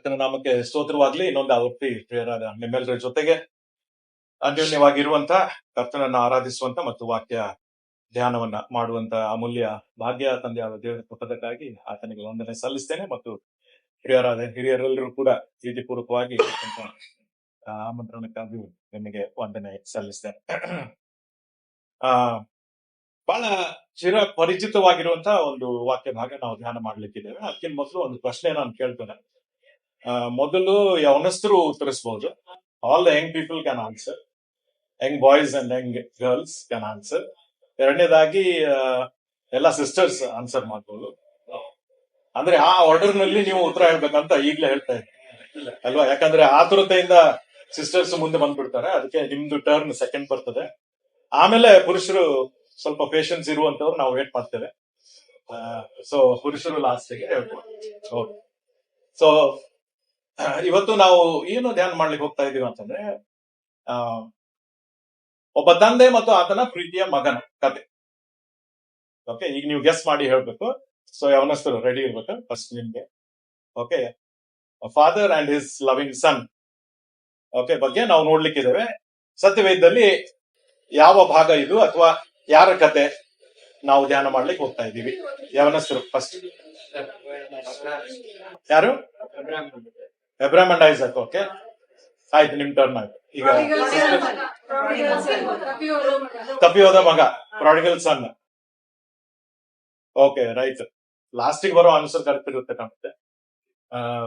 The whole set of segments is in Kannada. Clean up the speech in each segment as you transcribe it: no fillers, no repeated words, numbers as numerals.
ಕರ್ತನ ನಾಮಕ್ಕೆ ಸ್ತೋತ್ರವಾಗ್ಲಿ. ಇನ್ನೊಂದು ಆವೃತ್ತಿ ಪ್ರಿಯರಾದ ನಿಮ್ಮೆಲ್ಲರ ಜೊತೆಗೆ ಅನ್ಯೋನ್ಯವಾಗಿರುವಂತ ಕರ್ತನನ್ನ ಆರಾಧಿಸುವಂತ ಮತ್ತು ವಾಕ್ಯ ಧ್ಯಾನವನ್ನ ಮಾಡುವಂತ ಅಮೂಲ್ಯ ಭಾಗ್ಯ ತಂದೆಯಾದ ದೇವರ ಕೃಪದಕ್ಕಾಗಿ ಆತನಿಗೆ ವಂದನೆ ಸಲ್ಲಿಸ್ತೇನೆ. ಮತ್ತು ಪ್ರಿಯರಾದ ಹಿರಿಯರೆಲ್ಲರೂ ಕೂಡ ಪ್ರೀತಿಪೂರ್ವಕವಾಗಿ ಆಮಂತ್ರಣಕ್ಕಾಗಿ ನಿಮಗೆ ವಂದನೆ ಸಲ್ಲಿಸ್ತೇನೆ. ಆ ಬಹಳ ಚಿರ ಪರಿಚಿತವಾಗಿರುವಂತಹ ಒಂದು ವಾಕ್ಯ ಭಾಗ ನಾವು ಧ್ಯಾನ ಮಾಡ್ಲಿಕ್ಕಿದ್ದೇವೆ. ಅದಕ್ಕಿಂತ ಮೊದಲು ಒಂದು ಪ್ರಶ್ನೆ ನಾನು ಕೇಳ್ತೇನೆ. ಮೊದಲು ಯವನಸ್ಥರು ಉತ್ತರಿಸಬಹುದು. All the young people can answer, young boys and young girls can answer. ಎರಡನೇದಾಗಿ ಎಲ್ಲ ಸಿಸ್ಟರ್ಸ್ ಆನ್ಸರ್ ಮಾಡ್ಬೋದು. ಅಂದ್ರೆ ಆ ಆರ್ಡರ್ ನಲ್ಲಿ ನೀವು ಉತ್ತರ ಹೇಳ್ಬೇಕಂತ ಈಗ್ಲೇ ಹೇಳ್ತಾ ಇದ್ದೀನಿ ಅಲ್ವಾ? ಯಾಕಂದ್ರೆ ಆತುರತೆಯಿಂದ ಸಿಸ್ಟರ್ಸ್ ಮುಂದೆ ಬಂದ್ಬಿಡ್ತಾರೆ, ಅದಕ್ಕೆ ನಿಮ್ದು ಟರ್ನ್ ಸೆಕೆಂಡ್ ಬರ್ತದೆ. ಆಮೇಲೆ ಪುರುಷರು ಸ್ವಲ್ಪ ಪೇಷನ್ಸ್ ಇರುವಂತವ್ರು ನಾವು ವೇಟ್ ಮಾಡ್ತೇವೆ. ಸೊ ಪುರುಷರು ಲಾಸ್ಟ್ಗೆ ಹೇಳ್ಬೋದು. ಸೊ ಇವತ್ತು ನಾವು ಏನು ಧ್ಯಾನ ಮಾಡ್ಲಿಕ್ಕೆ ಹೋಗ್ತಾ ಇದೀವಿ ಅಂತಂದ್ರೆ, ಒಬ್ಬ ತಂದೆ ಮತ್ತು ಆತನ ಪ್ರೀತಿಯ ಮಗನ ಕತೆ. ಓಕೆ, ಈಗ ನೀವು ಗೆಸ್ ಮಾಡಿ ಹೇಳ್ಬೇಕು. ಸೊ ಯವನಸ್ಥರು ರೆಡಿ ಇರ್ಬೇಕು ಫಸ್ಟ್ ನಿಮ್ಗೆ. Okay, father and his loving son okay ಬಗ್ಗೆ ನಾವು ನೋಡ್ಲಿಕ್ಕಿದ್ದೇವೆ. ಸತ್ಯವೇದದಲ್ಲಿ ಯಾವ ಭಾಗ ಇದು ಅಥವಾ ಯಾರ ಕತೆ ನಾವು ಧ್ಯಾನ ಮಾಡ್ಲಿಕ್ಕೆ ಹೋಗ್ತಾ ಇದ್ದೀವಿ? ಯವನಸ್ಥರು ಫಸ್ಟ್. ಯಾರು? ಅಬ್ರಾಮ್ ಅಂಡ್ ಐಸಾಕ್. ಓಕೆ, ಆಯ್ತು, ನಿಮ್ ಟರ್ನ್ ಆಯ್ತು. ಈಗ ತಪ್ಪಿಯೋದ ಮಗ, ಪ್ರಾಡಿಗಲ್ ಸನ್. Okay, right. ಲಾಸ್ಟಿಗೆ ಬರೋ ಆನ್ಸರ್ ಕರೆಕ್ಟ್ ಇರುತ್ತೆ ಕಾಣುತ್ತೆ.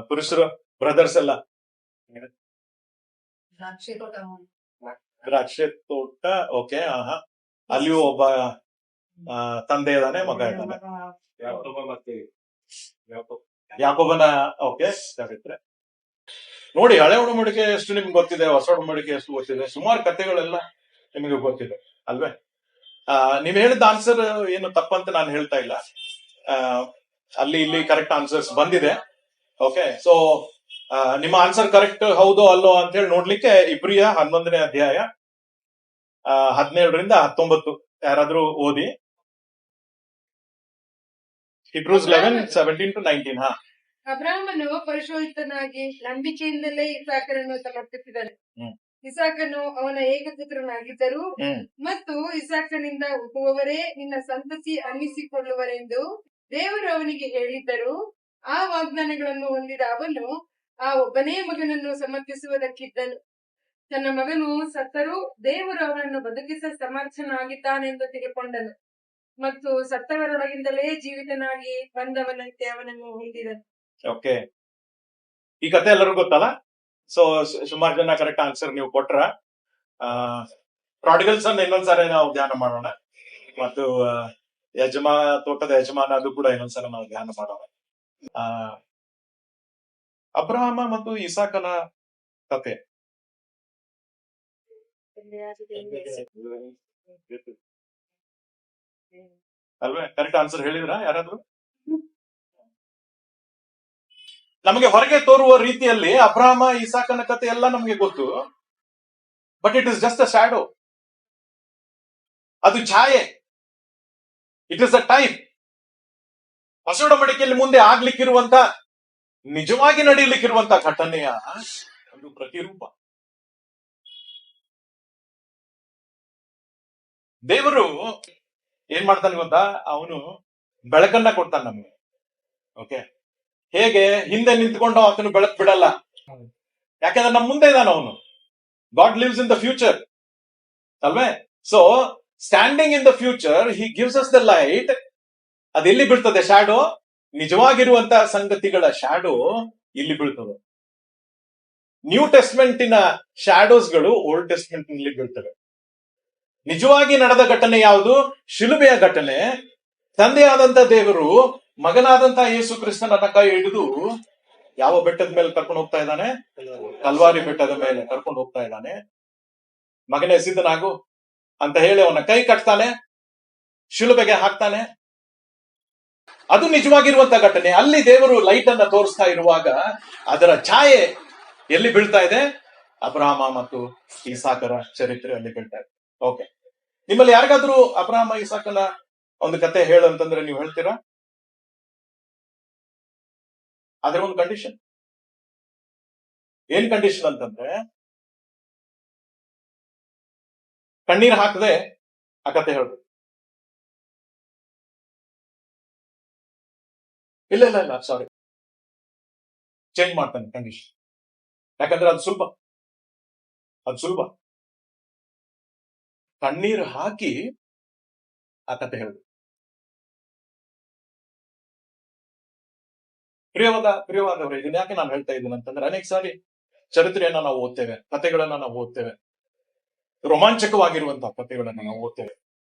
ಪುರುಷರು, ಬ್ರದರ್ಸ್ ಎಲ್ಲ ದ್ರಾಕ್ಷಿ ತೋಟ. ಓಕೆ, ಅಲ್ಲಿಯೂ ಒಬ್ಬ ತಂದೆ ಇದ್ದಾನೆ, ಮಗ ಇದ್ದಾನೆ, ಯಾಕೋಬನ. ಓಕೆ, ಸರಿತ್ರೆ. ನೋಡಿ, ಹಳೆ ಒಡಂಬಡಿಕೆ ಎಷ್ಟು ನಿಮ್ಗೆ ಗೊತ್ತಿದೆ, ಹೊಸ ಒಡಂಬಡಿಕೆ ಎಷ್ಟು ಗೊತ್ತಿದೆ, ಸುಮಾರು ಕಥೆಗಳೆಲ್ಲ ನಿಮಗೆ ಗೊತ್ತಿದೆ ಅಲ್ವೇ? ನೀವ್ ಹೇಳಿದ ಆನ್ಸರ್ ಏನು ತಪ್ಪಂತ ನಾನು ಹೇಳ್ತಾ ಇಲ್ಲ. ಅಲ್ಲಿ ಇಲ್ಲಿ ಕರೆಕ್ಟ್ ಆನ್ಸರ್ಸ್ ಬಂದಿದೆ. ಓಕೆ, ಸೊ ನಿಮ್ಮ ಆನ್ಸರ್ ಕರೆಕ್ಟ್ ಹೌದೋ ಅಲ್ಲೋ ಅಂತ ಹೇಳಿ ನೋಡ್ಲಿಕ್ಕೆ ಇಬ್ರಿಯ 11ನೇ ಅಧ್ಯಾಯ 17ರಿಂದ 19 ಯಾರಾದ್ರೂ ಓದಿ. Hebrews 11:17-19. ಅಬ್ರಾಮನು ಪರಿಶೋಧಿತನಾಗಿ ನಂಬಿಕೆಯಿಂದಲೇ ಇಸಾಕನನ್ನು ಸಮರ್ಥಿಸಿದನು. ಇಸಾಕನು ಅವನ ಏಕಪುತ್ರನಾಗಿದ್ದರು ಮತ್ತು ಇಸಾಕನಿಂದ ಹುಟ್ಟುವವರೇ ನಿನ್ನ ಸಂತತಿ ಅನ್ನಿಸಿಕೊಳ್ಳುವರೆಂದು ದೇವರು ಅವನಿಗೆ ಹೇಳಿದ್ದರು. ಆ ವಾಗ್ದಾನಗಳನ್ನು ಹೊಂದಿದ ಅವನು ಆ ಒಬ್ಬನೇ ಮಗನನ್ನು ಸಮರ್ಥಿಸುವುದಕ್ಕಿದ್ದನು. ತನ್ನ ಮಗನು ಸತ್ತರೂ ದೇವರು ಅವನನ್ನು ಬದುಕಿಸ ಸಮರ್ಥನಾಗಿದ್ದಾನೆಂದು ತಿಳ್ಕೊಂಡನು ಮತ್ತು ಸತ್ತವರೊಳಗಿಂದಲೇ ಜೀವಿತನಾಗಿ ಬಂದವನಂತೆ ಅವನನ್ನು ಹೊಂದಿದನು. ಓಕೆ, ಈ ಕತೆ ಎಲ್ಲರಿಗೂ ಗೊತ್ತಲ್ಲ? ಸೊ ಸುಮಾರು ಜನ ಕರೆಕ್ಟ್ ಆನ್ಸರ್ ನೀವು ಕೊಟ್ರ. ಪ್ರಾಡಿಗಲ್ ಸನ್ ಇನ್ನೊಂದ್ಸರಿ ನಾವು ಧ್ಯಾನ ಮಾಡೋಣ, ಮತ್ತು ತೋಟದ ಯಜಮಾನ ಅದು ಕೂಡ ಇನ್ನೊಂದ್ಸಲ ನಾವು ಧ್ಯಾನ ಮಾಡೋಣ. ಅಬ್ರಹಾಮ ಮತ್ತು ಇಸಾಕನ ಕತೆ ಅಲ್ವೇ? ಕರೆಕ್ಟ್ ಆನ್ಸರ್ ಹೇಳಿದ್ರ ಯಾರಾದ್ರೂ? ನಮಗೆ ಹೊರಗೆ ತೋರುವ ರೀತಿಯಲ್ಲಿ ಅಬ್ರಹಾಮ ಇಸಾಕನ ಕತೆ ಎಲ್ಲ ನಮಗೆ ಗೊತ್ತು, but it is just a shadow. ಅದು ಛಾಯೆ. It is a type. ಹೊಸ ಒಡಂಬಡಿಕೆಯಲ್ಲಿ ಮುಂದೆ ಆಗ್ಲಿಕ್ಕಿರುವಂತ, ನಿಜವಾಗಿ ನಡೆಯಲಿಕ್ಕಿರುವಂತ ಘಟನೆಯ ಒಂದು ಪ್ರತಿರೂಪ. ದೇವರು ಏನ್ ಮಾಡ್ತಾನೆ ಗೊತ್ತಾ? ಅವನು ಬೆಳಕನ್ನ ಕೊಡ್ತಾನೆ ನಮಗೆ. ಓಕೆ, ಹೇಗೆ? ಹಿಂದೆ ನಿಂತ್ಕೊಂಡು ಆತನು ಬೆಳಕು ಬಿಡಲ್ಲ, ಯಾಕಂದ್ರೆ ನಮ್ಮ ಮುಂದೆ ಇದ್ದಾನ ಅವನು. God lives in the future ಅಲ್ವೇ? So standing in the future, he gives us the light. ಅದೆಲ್ಲಿ ಬೀಳ್ತದೆ? ಶ್ಯಾಡೋ. ನಿಜವಾಗಿರುವಂತ ಸಂಗತಿಗಳ ಶ್ಯಾಡೋ ಇಲ್ಲಿ ಬೀಳ್ತದೆ. ನ್ಯೂ ಟೆಸ್ಟ್ಮೆಂಟಿನ ಶ್ಯಾಡೋಸ್ಗಳು ಓಲ್ಡ್ ಟೆಸ್ಟ್ಮೆಂಟ್ ನಲ್ಲಿ ಬೀಳ್ತವೆ. ನಿಜವಾಗಿ ನಡೆದ ಘಟನೆ ಯಾವುದು? ಶಿಲುಬೆಯ ಘಟನೆ. ತಂದೆಯಾದಂತ ದೇವರು ಮಗನಾದಂತ ಯೇಸು ಕ್ರಿಸ್ತನ ಕೈ ಹಿಡಿದು ಯಾವ ಬೆಟ್ಟದ ಮೇಲೆ ಕರ್ಕೊಂಡು ಹೋಗ್ತಾ ಇದ್ದಾನೆ? ಕಲ್ವಾರಿ ಬೆಟ್ಟದ ಮೇಲೆ ಕರ್ಕೊಂಡು ಹೋಗ್ತಾ ಇದ್ದಾನೆ. ಮಗನೇ ಸಿದ್ಧನಾಗು ಅಂತ ಹೇಳಿ ಅವನ ಕೈ ಕಟ್ತಾನೆ, ಶಿಲುಬೆಗೆ ಹಾಕ್ತಾನೆ. ಅದು ನಿಜವಾಗಿರುವಂತ ಘಟನೆ. ಅಲ್ಲಿ ದೇವರು ಲೈಟ್ ಅನ್ನ ತೋರಿಸ್ತಾ ಇರುವಾಗ ಅದರ ಛಾಯೆ ಎಲ್ಲಿ ಬೀಳ್ತಾ ಇದೆ? ಅಬ್ರಹಾಮ ಮತ್ತು ಇಸಾಕರ ಚರಿತ್ರೆ ಅಲ್ಲಿ ಬೀಳ್ತಾ ಇದೆ. ಓಕೆ, ನಿಮ್ಮಲ್ಲಿ ಯಾರಿಗಾದ್ರೂ ಅಬ್ರಹಾಮ ಇಸಾಕನ ಒಂದು ಕತೆ ಹೇಳಂತಂದ್ರೆ ನೀವು ಹೇಳ್ತೀರಾ? ಅದರ ಒಂದು ಕಂಡೀಷನ್, ಏನ್ ಕಂಡೀಷನ್ ಅಂತಂದ್ರೆ, ಕಣ್ಣೀರ್ ಹಾಕದೆ ಆ ಕತೆ ಹೇಳ್ಬೇಕು. ಇಲ್ಲ ಇಲ್ಲ ಇಲ್ಲ, ಸಾರಿ, ಚೇಂಜ್ ಮಾಡ್ತಾನೆ ಕಂಡೀಷನ್. ಯಾಕಂದ್ರೆ ಅದು ಸುಲಭ. ಕಣ್ಣೀರು ಹಾಕಿ ಆ ಕತೆ ಹೇಳ್ಬೇಕು. ಪ್ರಿಯವಾದವ್ರೆ, ಇದನ್ನ ಯಾಕೆ ನಾನು ಹೇಳ್ತಾ ಇದ್ದೀನಿ ಅಂತಂದ್ರೆ, ಅನೇಕ ಸಾರಿ ಚರಿತ್ರೆಯನ್ನ ನಾವು ಓದ್ತೇವೆ, ಕಥೆಗಳನ್ನ ನಾವು ಓದ್ತೇವೆ, ರೋಮಾಂಚಕವಾಗಿರುವಂತಹ ಕಥೆಗಳನ್ನ ನಾವು ಓದ್ತೇವೆ,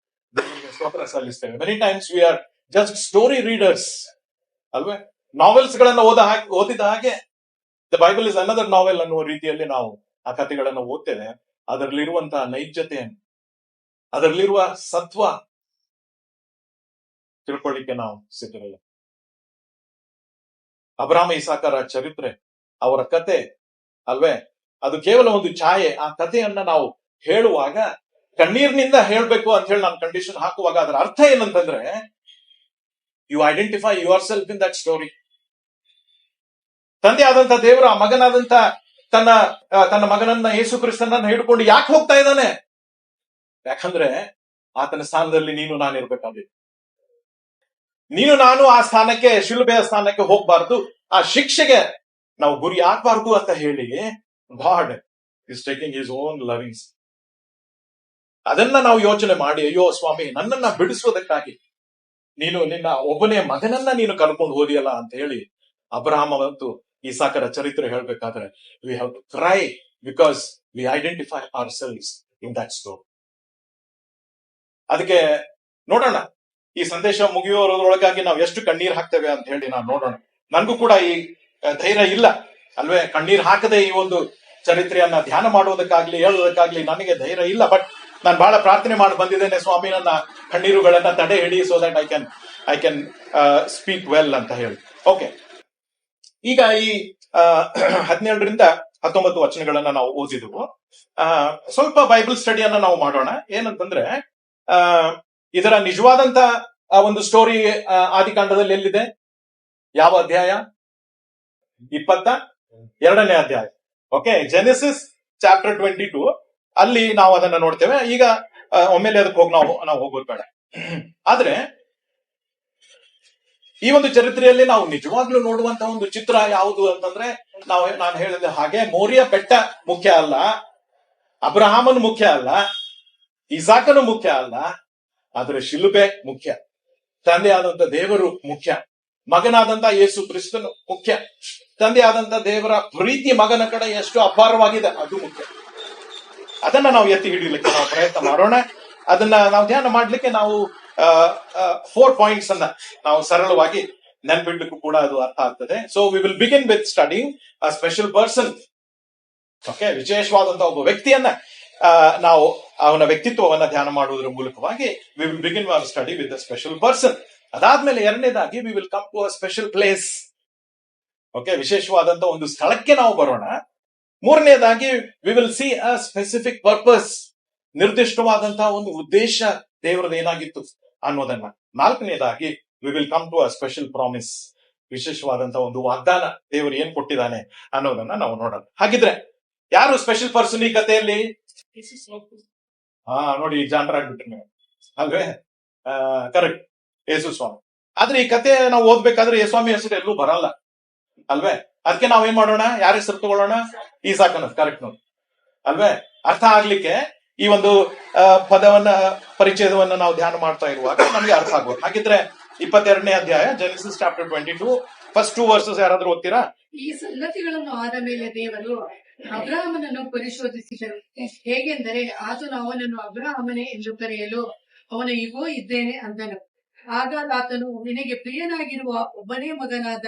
ದೇವರಿಗೆ ಸ್ತೋತ್ರ ಸಲ್ಲಿಸ್ತೇವೆ. Many times we are just story readers ಅಲ್ವೇ? ನಾವೆಲ್ಸ್ ಗಳನ್ನ ಓದಿದ ಹಾಗೆ the Bible is another novel ಅನ್ನುವ ರೀತಿಯಲ್ಲಿ ನಾವು ಆ ಕಥೆಗಳನ್ನ ಓದ್ತೇವೆ. ಅದರಲ್ಲಿರುವಂತಹ ನೈಜತೆಯನ್ನು, ಅದರಲ್ಲಿರುವ ಸತ್ವ ತಿಳ್ಕೊಳ್ಳಿಕ್ಕೆ ನಾವು ಸಿದ್ಧರಲ್ಲ. ಅಬ್ರಾಮ ಇಸಾಕರ ಚರಿತ್ರೆ, ಅವರ ಕತೆ ಅಲ್ವೇ, ಅದು ಕೇವಲ ಒಂದು ಛಾಯೆ. ಆ ಕಥೆಯನ್ನ ನಾವು ಹೇಳುವಾಗ ಕಣ್ಣೀರಿನಿಂದ ಹೇಳ್ಬೇಕು ಅಂತ ಹೇಳಿ ನಾನು ಕಂಡೀಷನ್ ಹಾಕುವಾಗ ಅದರ ಅರ್ಥ ಏನಂತಂದ್ರೆ, you identify yourself in that story. ತಂದೆ ಆದಂತ ದೇವರ ಮಗನಾದಂತ ತನ್ನ ಮಗನನ್ನ ಯೇಸು ಕ್ರಿಸ್ತನನ್ನ ಹಿಡ್ಕೊಂಡು ಯಾಕೆ ಹೋಗ್ತಾ ಇದ್ದಾನೆ? ಯಾಕಂದ್ರೆ ಆತನ ಸ್ಥಾನದಲ್ಲಿ ನೀನು ನಾನು ಇರ್ಬೇಕಾಗಿದೆ. ನೀನು ನಾನು ಆ ಸ್ಥಾನಕ್ಕೆ, ಶಿಲುಬೆಯ ಸ್ಥಾನಕ್ಕೆ ಹೋಗ್ಬಾರ್ದು, ಆ ಶಿಕ್ಷೆಗೆ ನಾವು ಗುರಿ ಆಗ್ಬಾರ್ದು ಅಂತ ಹೇಳಿ God is taking his own lovings. ಅದನ್ನ ನಾವು ಯೋಚನೆ ಮಾಡಿ, ಅಯ್ಯೋ ಸ್ವಾಮಿ, ನನ್ನನ್ನ ಬಿಡಿಸುವುದಕ್ಕಾಗಿ ನೀನು ನಿನ್ನ ಒಬ್ಬನೇ ಮಗನನ್ನ ನೀನು ಕರ್ಕೊಂಡು ಹೋದಿಯಲ್ಲ ಅಂತ ಹೇಳಿ ಅಬ್ರಹಾಮ ಮತ್ತು ಇಸಾಕರ ಚರಿತ್ರೆ ಹೇಳ್ಬೇಕಾದ್ರೆ we have to cry because we identify ourselves in that story. ಅದಕ್ಕೆ ನೋಡೋಣ, ಈ ಸಂದೇಶ ಮುಗಿಯೋದ್ರೊಳಗಾಗಿ ನಾವು ಎಷ್ಟು ಕಣ್ಣೀರ್ ಹಾಕ್ತೇವೆ ಅಂತ ಹೇಳಿ ನಾವು ನೋಡೋಣ. ನನ್ಗೂ ಕೂಡ ಈ ಧೈರ್ಯ ಇಲ್ಲ ಅಲ್ವೇ, ಕಣ್ಣೀರ್ ಹಾಕದೆ ಈ ಒಂದು ಚರಿತ್ರೆಯನ್ನ ಧ್ಯಾನ ಮಾಡುವುದಕ್ಕಾಗ್ಲಿ ಹೇಳೋದಕ್ಕಾಗ್ಲಿ ನನಗೆ ಧೈರ್ಯ ಇಲ್ಲ. ಬಟ್ ನಾನು ಬಹಳ ಪ್ರಾರ್ಥನೆ ಮಾಡಿ ಬಂದಿದ್ದೇನೆ, ಸ್ವಾಮಿ ನನ್ನ ಕಣ್ಣೀರುಗಳನ್ನ ತಡೆ ಹಿಡಿ, so that I can speak well ಅಂತ ಹೇಳಿ. ಓಕೆ, ಈಗ ಈ 17ರಿಂದ 19 ವಚನಗಳನ್ನ ನಾವು ಓದಿದ್ವು. ಸ್ವಲ್ಪ ಬೈಬಲ್ ಸ್ಟಡಿಯನ್ನ ನಾವು ಮಾಡೋಣ. ಏನಂತಂದ್ರೆ, ಇದರ ನಿಜವಾದಂತ ಒಂದು ಸ್ಟೋರಿ ಆದಿಕಾಂಡದಲ್ಲಿ ಎಲ್ಲಿದೆ? ಯಾವ ಅಧ್ಯಾಯ? 22ನೇ ಅಧ್ಯಾಯ. ಓಕೆ, ಜೆನೆಸಿಸ್ ಚಾಪ್ಟರ್ 22 ಅಲ್ಲಿ ನಾವು ಅದನ್ನ ನೋಡ್ತೇವೆ. ಈಗ ಒಮ್ಮೆಲೆ ಅದಕ್ಕೆ ಹೋಗಿ ನಾವು ಹೋಗೋದು ಬೇಡ. ಆದ್ರೆ ಈ ಒಂದು ಚರಿತ್ರೆಯಲ್ಲಿ ನಾವು ನಿಜವಾಗ್ಲೂ ನೋಡುವಂತ ಒಂದು ಚಿತ್ರ ಯಾವುದು ಅಂತಂದ್ರೆ, ನಾನು ಹೇಳಿದ ಹಾಗೆ ಮೋರಿಯ ಬೆಟ್ಟ ಮುಖ್ಯ ಅಲ್ಲ, ಅಬ್ರಹಾಮನ್ ಮುಖ್ಯ ಅಲ್ಲ, ಇಸಾಕನು ಮುಖ್ಯ ಅಲ್ಲ, ಆದ್ರೆ ಶಿಲುಬೆ ಮುಖ್ಯ. ತಂದೆ ಆದಂತ ದೇವರು ಮುಖ್ಯ, ಮಗನಾದಂತ ಯೇಸು ಕ್ರಿಸ್ತನು ಮುಖ್ಯ. ತಂದೆ ಆದಂತ ದೇವರ ಪ್ರೀತಿ ಮಗನ ಕಡೆ ಎಷ್ಟು ಅಪಾರವಾಗಿದೆ ಅದು ಮುಖ್ಯ. ಅದನ್ನ ನಾವು ಎತ್ತಿ ಹಿಡಿಯಲಿಕ್ಕೆ ನಾವು ಪ್ರಯತ್ನ ಮಾಡೋಣ. ಅದನ್ನ ನಾವು ಧ್ಯಾನ ಮಾಡ್ಲಿಕ್ಕೆ ನಾವು 4 ಪಾಯಿಂಟ್ಸ್ ಅನ್ನ ನಾವು ಸರಳವಾಗಿ ನೆನ್ಪಿಡ್ಲಿಕ್ಕೂ ಕೂಡ ಅದು ಅರ್ಥ ಆಗ್ತದೆ. So we will begin with studying a special person. Okay, ವಿಶೇಷವಾದಂತಹ ಒಬ್ಬ ವ್ಯಕ್ತಿಯನ್ನ ನಾವು ಅವನ ವ್ಯಕ್ತಿತ್ವವನ್ನ ಧ್ಯಾನ ಮಾಡುವುದರ ಮೂಲಕವಾಗಿ we will begin our study with a special person. ಅದಾದ್ಮೇಲೆ ಎರಡನೇದಾಗಿ we will come to a special place. Okay, ವಿಶೇಷವಾದಂತಹ ಒಂದು ಸ್ಥಳಕ್ಕೆ ನಾವು ಬರೋಣ. ಮೂರನೇದಾಗಿ we will see a specific purpose, ನಿರ್ದಿಷ್ಟವಾದಂತಹ ಒಂದು ಉದ್ದೇಶ ದೇವರದ್ದು ಏನಾಗಿತ್ತು ಅನ್ನೋದನ್ನ. ನಾಲ್ಕನೇದಾಗಿ we will come to a special promise, ವಿಶೇಷವಾದಂತಹ ಒಂದು ವಾಗ್ದಾನ ದೇವರು ಏನ್ ಕೊಟ್ಟಿದ್ದಾನೆ ಅನ್ನೋದನ್ನ ನಾವು ನೋಡೋಣ. ಹಾಗಿದ್ರೆ ಯಾರು ಸ್ಪೆಷಲ್ ಪರ್ಸನ್ ಈ ಕಥೆಯಲ್ಲಿ? ನೋಡಿ, ಜಾಣರಾಗ್ಬಿಟ್ರಿ ನೀವು ಅಲ್ವೇ? ಕರೆಕ್ಟ್, ಯೇಸು ಸ್ವಾಮಿ. ಆದ್ರೆ ಈ ಕತೆ ನಾವು ಓದ್ಬೇಕಾದ್ರೆ ಯೇಸ್ವಾಮಿ ಹೆಸರು ಎಲ್ಲೂ ಬರಲ್ಲ ಅಲ್ವೇ? ಅದಕ್ಕೆ ನಾವ್ ಏನ್ ಮಾಡೋಣ? ಯಾರ ಹೆಸರು ತಗೊಳ್ಳೋಣ? ಇಸಾಕನ. ಕರೆಕ್ಟ್ ನೋಡಿ ಅಲ್ವೇ? ಅರ್ಥ ಆಗ್ಲಿಕ್ಕೆ ಈ ಒಂದು ಪದವನ್ನ, ಪರಿಚಯವನ್ನ ನಾವು ಧ್ಯಾನ ಮಾಡ್ತಾ ಇರುವಾಗ ನಮ್ಗೆ ಅರ್ಥ ಆಗ್ಬೋದು. ಹಾಗಿದ್ರೆ 22ನೇ ಅಧ್ಯಾಯ, ಜೆನೆಸಿಸ್ ಚಾಪ್ಟರ್ 22 ಫಸ್ಟ್ 2 ವರ್ಸಸ್ ಯಾರಾದ್ರೂ ಓದ್ತೀರಾ? ಈ ಸಂಗತಿಗಳನ್ನು ಆದ ಮೇಲೆ ದೇವರು ಅಬ್ರಹಾಮನನ್ನು ಪರಿಶೋಧಿಸಿದರು. ಹೇಗೆಂದರೆ ಆತನು ಅವನನ್ನು ಅಬ್ರಹಾಮನೇ ಎಂದು ಕರೆಯಲು ಅವನು ಇಗೋ ಇದ್ದೇನೆ ಅಂದನು. ಆಗ ಆತನು ನಿನಗೆ ಪ್ರಿಯನಾಗಿರುವ ಒಬ್ಬನೇ ಮಗನಾದ